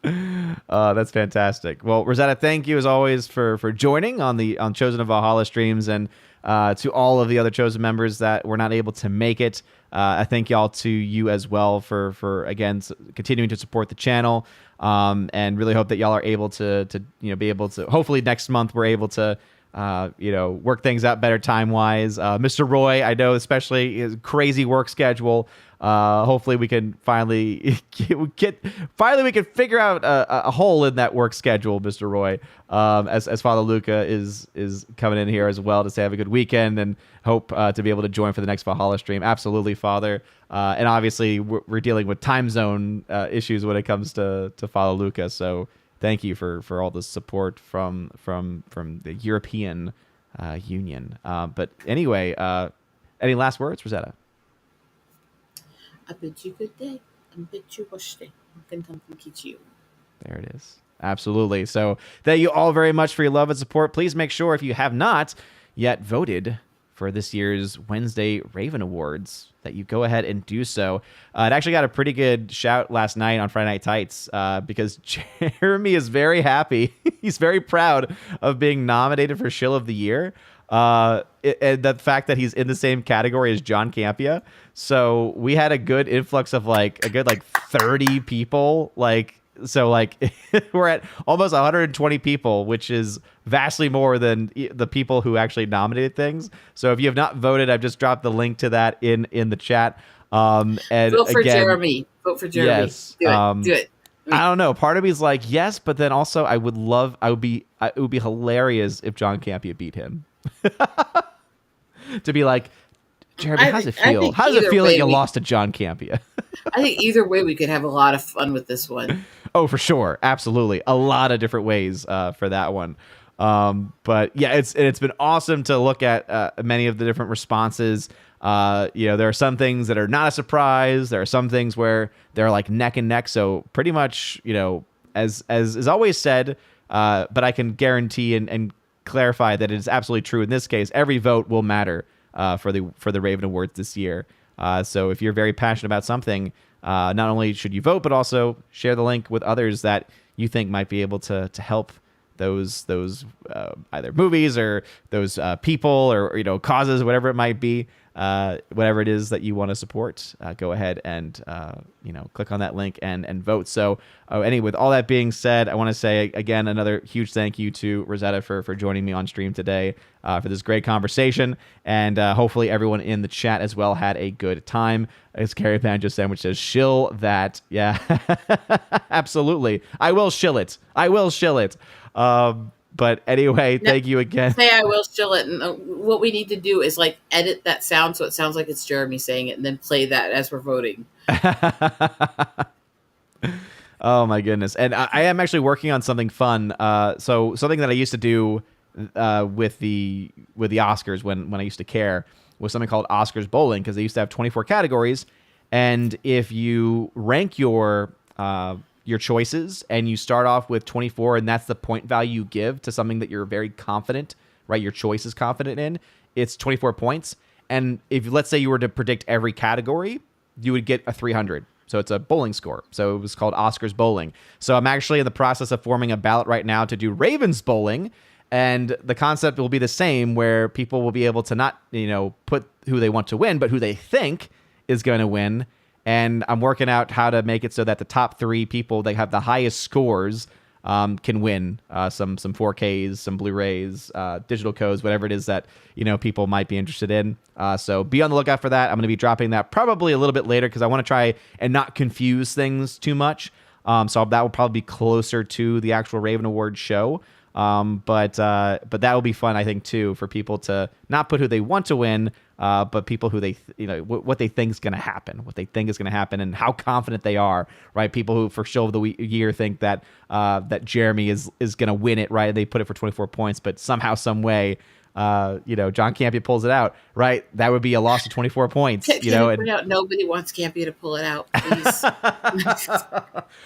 That's fantastic. Well, Rosetta, thank you as always for joining on Chosen of Valhalla streams, and to all of the other Chosen members that were not able to make it. I thank y'all to you as well for again continuing to support the channel, and really hope that y'all are able to be able to. Hopefully next month we're able to work things out better time-wise. Mr. Roy, I know, especially his crazy work schedule. Hopefully we can finally we can figure out a hole in that work schedule, Mr. Roy. As Father Luca is coming in here as well to say have a good weekend and hope to be able to join for the next Valhalla stream. Absolutely, Father. And obviously we're dealing with time zone issues when it comes to Father Luca. So thank you for all the support from the European Union. But anyway, any last words, Rosetta? I bid you good day. I bid you wash day. You. There it is. Absolutely. So thank you all very much for your love and support. Please make sure if you have not yet voted for this year's Wednesday Raven Awards that you go ahead and do so. It actually got a pretty good shout last night on Friday Night Tights because Jeremy is very happy. He's very proud of being nominated for Shill of the Year. And the fact that he's in the same category as John Campea. So we had a good influx of a good 30 people. So we're at almost 120 people, which is vastly more than the people who actually nominated things. So if you have not voted, I've just dropped the link to that in the chat. And vote for Jeremy. Vote for Jeremy. Yes, do it. I don't know. Part of me is like, yes, but then also it would be hilarious if John Campea beat him. To be like, Jeremy, how's it feel? How does it feel that you lost to John Campea? I think either way we could have a lot of fun with this one. Oh, for sure. Absolutely. A lot of different ways for that one. But yeah, it's been awesome to look at many of the different responses. There are some things that are not a surprise. There are some things where they're like neck and neck. So pretty much, as is always said, but I can guarantee and clarify that it is absolutely true in this case. Every vote will matter for the Raven Awards this year. So if you're very passionate about something, not only should you vote, but also share the link with others that you think might be able to help those either movies or those people or causes, whatever it might be. Whatever it is that you want to support, go ahead and click on that link and vote. So anyway, with all that being said, I want to say again another huge thank you to Rosetta for joining me on stream today for this great conversation, and hopefully everyone in the chat as well had a good time. As Carrie Banjo Sandwich says, shill that. Yeah, absolutely. I will shill it. But anyway, thank you again. Say I will shill it. And what we need to do is edit that sound so it sounds like it's Jeremy saying it and then play that as we're voting. Oh my goodness. And I am actually working on something fun. So something that I used to do with the Oscars when I used to care was something called Oscars Bowling, because they used to have 24 categories. And if you rank your choices and you start off with 24 and that's the point value you give to something that you're very confident, right? Your choice is confident in, it's 24 points. And if let's say you were to predict every category, you would get a 300. So it's a bowling score. So it was called Oscars Bowling. So I'm actually in the process of forming a ballot right now to do Ravens Bowling. And the concept will be the same, where people will be able to not, put who they want to win, but who they think is going to win. And I'm working out how to make it so that the top 3 people that have the highest scores can win some 4Ks, some Blu-rays, digital codes, whatever it is that people might be interested in. So be on the lookout for that. I'm going to be dropping that probably a little bit later because I want to try and not confuse things too much. So that will probably be closer to the actual Raven Awards show. But that will be fun, I think, too, for people to not put who they want to win, but people who they, what they think is going to happen, and how confident they are, right? People who for show of the year think that Jeremy is going to win it, right? They put it for 24 points, but somehow, some way, John Campea pulls it out, right? That would be a loss of 24 points. Nobody wants Campea to pull it out, please.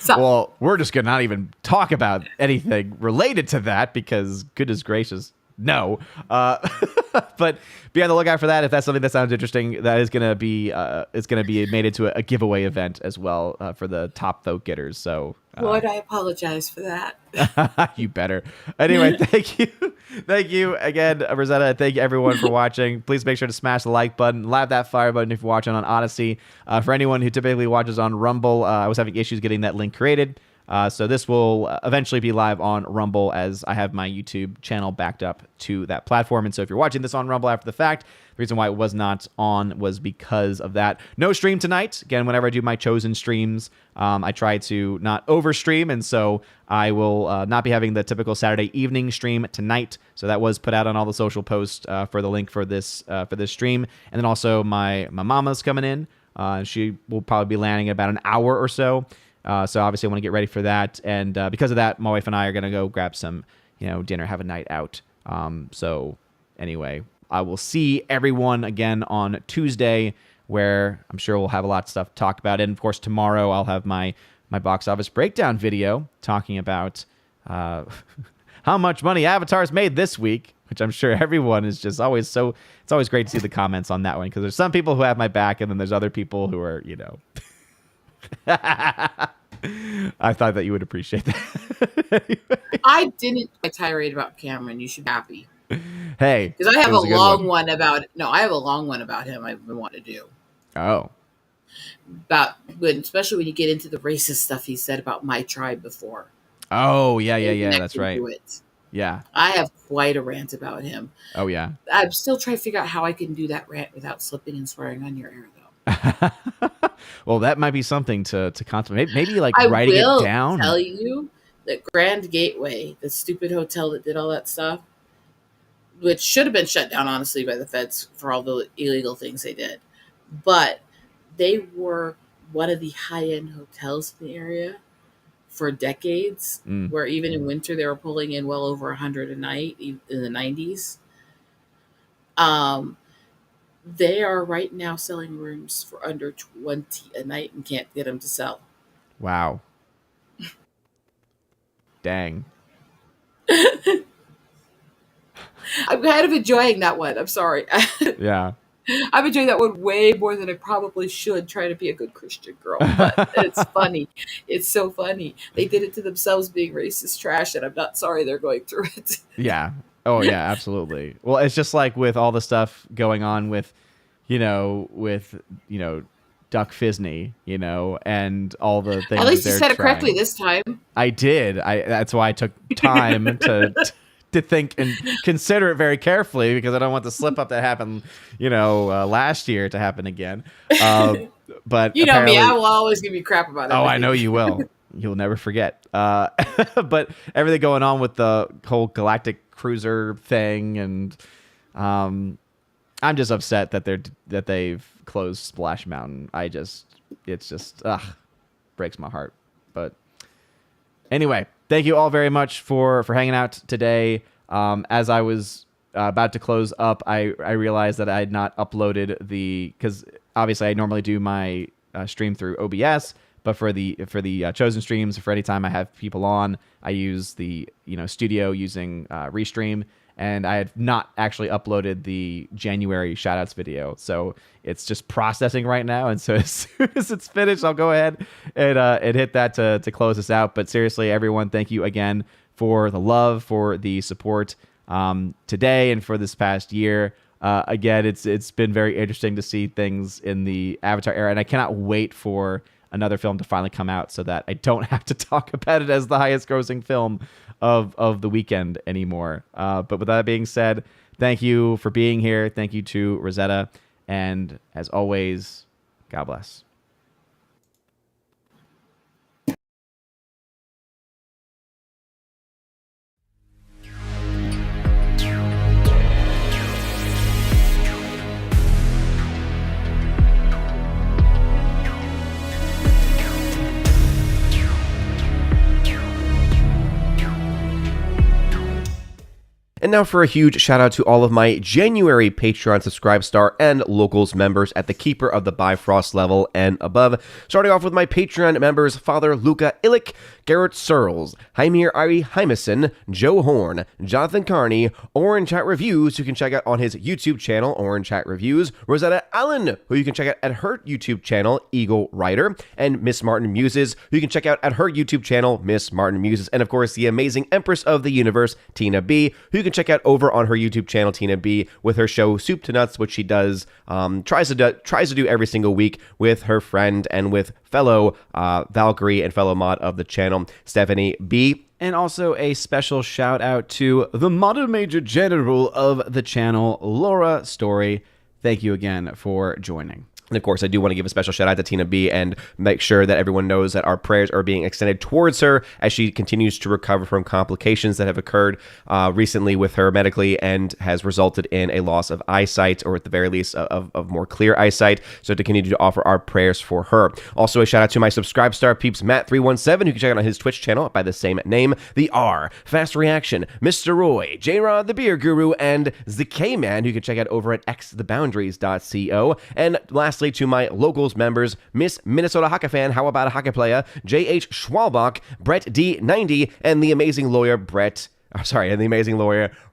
Well, we're just gonna not even talk about anything related to that because goodness gracious, no. But be on the lookout for that. If that's something that sounds interesting, that is gonna be made into a giveaway event as well for the top vote getters. So Lord, I apologize for that. You better. Anyway, thank you again, Rosetta. Thank you everyone for watching. Please make sure to smash the like button, live that fire button if you're watching on Odyssey. For anyone who typically watches on Rumble, I was having issues getting that link created. So this will eventually be live on Rumble, as I have my YouTube channel backed up to that platform. And so if you're watching this on Rumble after the fact, the reason why it was not on was because of that. No stream tonight. Again, whenever I do my chosen streams, I try to not overstream, and so I will not be having the typical Saturday evening stream tonight. So that was put out on all the social posts for the link for this stream. And then also my mama's coming in. She will probably be landing in about an hour or so. So obviously I want to get ready for that. And because of that, my wife and I are going to go grab some, dinner, have a night out. So anyway, I will see everyone again on Tuesday, where I'm sure we'll have a lot of stuff to talk about. And of course, tomorrow I'll have my box office breakdown video talking about how much money Avatar's made this week, which I'm sure everyone is just always it's always great to see the comments on that one, because there's some people who have my back, and then there's other people who are, I thought that you would appreciate that. Anyway. I didn't tirade about Cameron. You should be happy. Hey, because I have a long one about him. I've been wanting to do. Oh, especially when you get into the racist stuff he said about my tribe before. Oh yeah. That's right. Yeah, I have quite a rant about him. Oh yeah. I'm still trying to figure out how I can do that rant without slipping and swearing on your air, though. Well, that might be something to contemplate. Maybe like writing it down. I will tell you that Grand Gateway, the stupid hotel that did all that stuff, which should have been shut down, honestly, by the feds for all the illegal things they did. But they were one of the high-end hotels in the area for decades, where even in winter they were pulling in well over 100 a night in the 90s. They are right now selling rooms for under 20 a night and can't get them to sell. Wow. Dang. I'm kind of enjoying that one. I'm sorry. Yeah. I'm enjoying that one way more than I probably should, trying to be a good Christian girl. But it's funny. It's so funny. They did it to themselves, being racist trash, and I'm not sorry they're going through it. Yeah. Oh, yeah, absolutely. Well, it's just like with all the stuff going on with Duck Fisney, and all the things. At least you said it correctly this time. I did. That's why I took time to think and consider it very carefully, because I don't want the slip up that happened, last year to happen again. But you know me, I will always give you crap about it. Oh, I know you will. You'll never forget. But everything going on with the whole Galactic Cruiser thing, and I'm just upset that they've closed Splash Mountain. It's just breaks my heart. But anyway, thank you all very much for hanging out today. As I was about to close up, I realized that I had not uploaded because obviously I normally do my stream through OBS, but for the chosen streams, for any time I have people on, I use the studio using Restream. And I had not actually uploaded the January shoutouts video, so it's just processing right now. And so as soon as it's finished, I'll go ahead and hit that to close this out. But seriously, everyone, thank you again for the love, for the support today, and for this past year. Again, it's been very interesting to see things in the Avatar era, and I cannot wait for another film to finally come out so that I don't have to talk about it as the highest grossing film of the weekend anymore. But with that being said, thank you for being here. Thank you to Rosetta. And as always, God bless. And now for a huge shout out to all of my January Patreon Subscribe Star and Locals members at the Keeper of the Bifrost level and above. Starting off with my Patreon members, Father Luca Illich, Garrett Searles, Jaimir Ari Hymason, Joe Horn, Jonathan Carney, Orange Chat Reviews, who you can check out on his YouTube channel, Orange Chat Reviews, Rosetta Allen, who you can check out at her YouTube channel, Eagle Writer, and Miss Martin Muses, who you can check out at her YouTube channel, Miss Martin Muses, and of course the amazing Empress of the Universe, Tina B, who you can check out over on her YouTube channel, Tina B, with her show Soup to Nuts, which she does, tries to do every single week with her friend and with fellow Valkyrie and fellow mod of the channel, Stephanie B. And also a special shout out to the Modern Major General of the channel, Laura Story. Thank you again for joining. And of course, I do want to give a special shout out to Tina B and make sure that everyone knows that our prayers are being extended towards her as she continues to recover from complications that have occurred recently with her medically and has resulted in a loss of eyesight, or at the very least of more clear eyesight. So to continue to offer our prayers for her. Also a shout out to my subscribe star peeps, Matt317, who can check out on his Twitch channel by the same name, The R, Fast Reaction, Mr. Roy, J-Rod the Beer Guru, and the K-Man, who you can check out over at xtheboundaries.co. And lastly, to my locals members, Miss Minnesota Hockey Fan, How About a Hockey Player, J.H. Schwalbach, Brett D90, and the amazing lawyer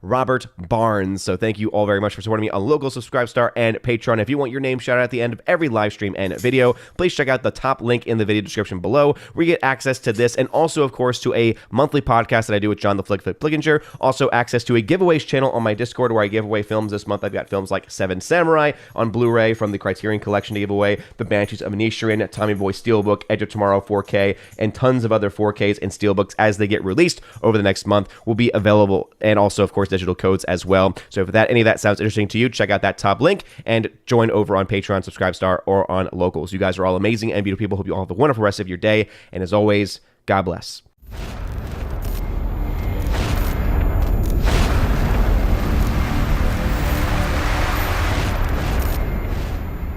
Robert Barnes. So thank you all very much for supporting me on Local, Subscribe Star, and Patreon. If you want your name shouted out at the end of every live stream and video, please check out the top link in the video description below, where you get access to this, and also, of course, to a monthly podcast that I do with John the Flickinger. Also access to a giveaways channel on my Discord, where I give away films. This month I've got films like Seven Samurai on Blu-ray from the Criterion Collection to give away, The Banshees of Inisherin, Tommy Boy Steelbook, Edge of Tomorrow 4K, and tons of other 4Ks and Steelbooks as they get released over the next month will be available, and also, of course, digital codes as well. So if any of that sounds interesting to you, check out that top link and join over on Patreon, Subscribe Star, or on Locals. You guys are all amazing and beautiful people. Hope you all have a wonderful rest of your day, and as always, God bless.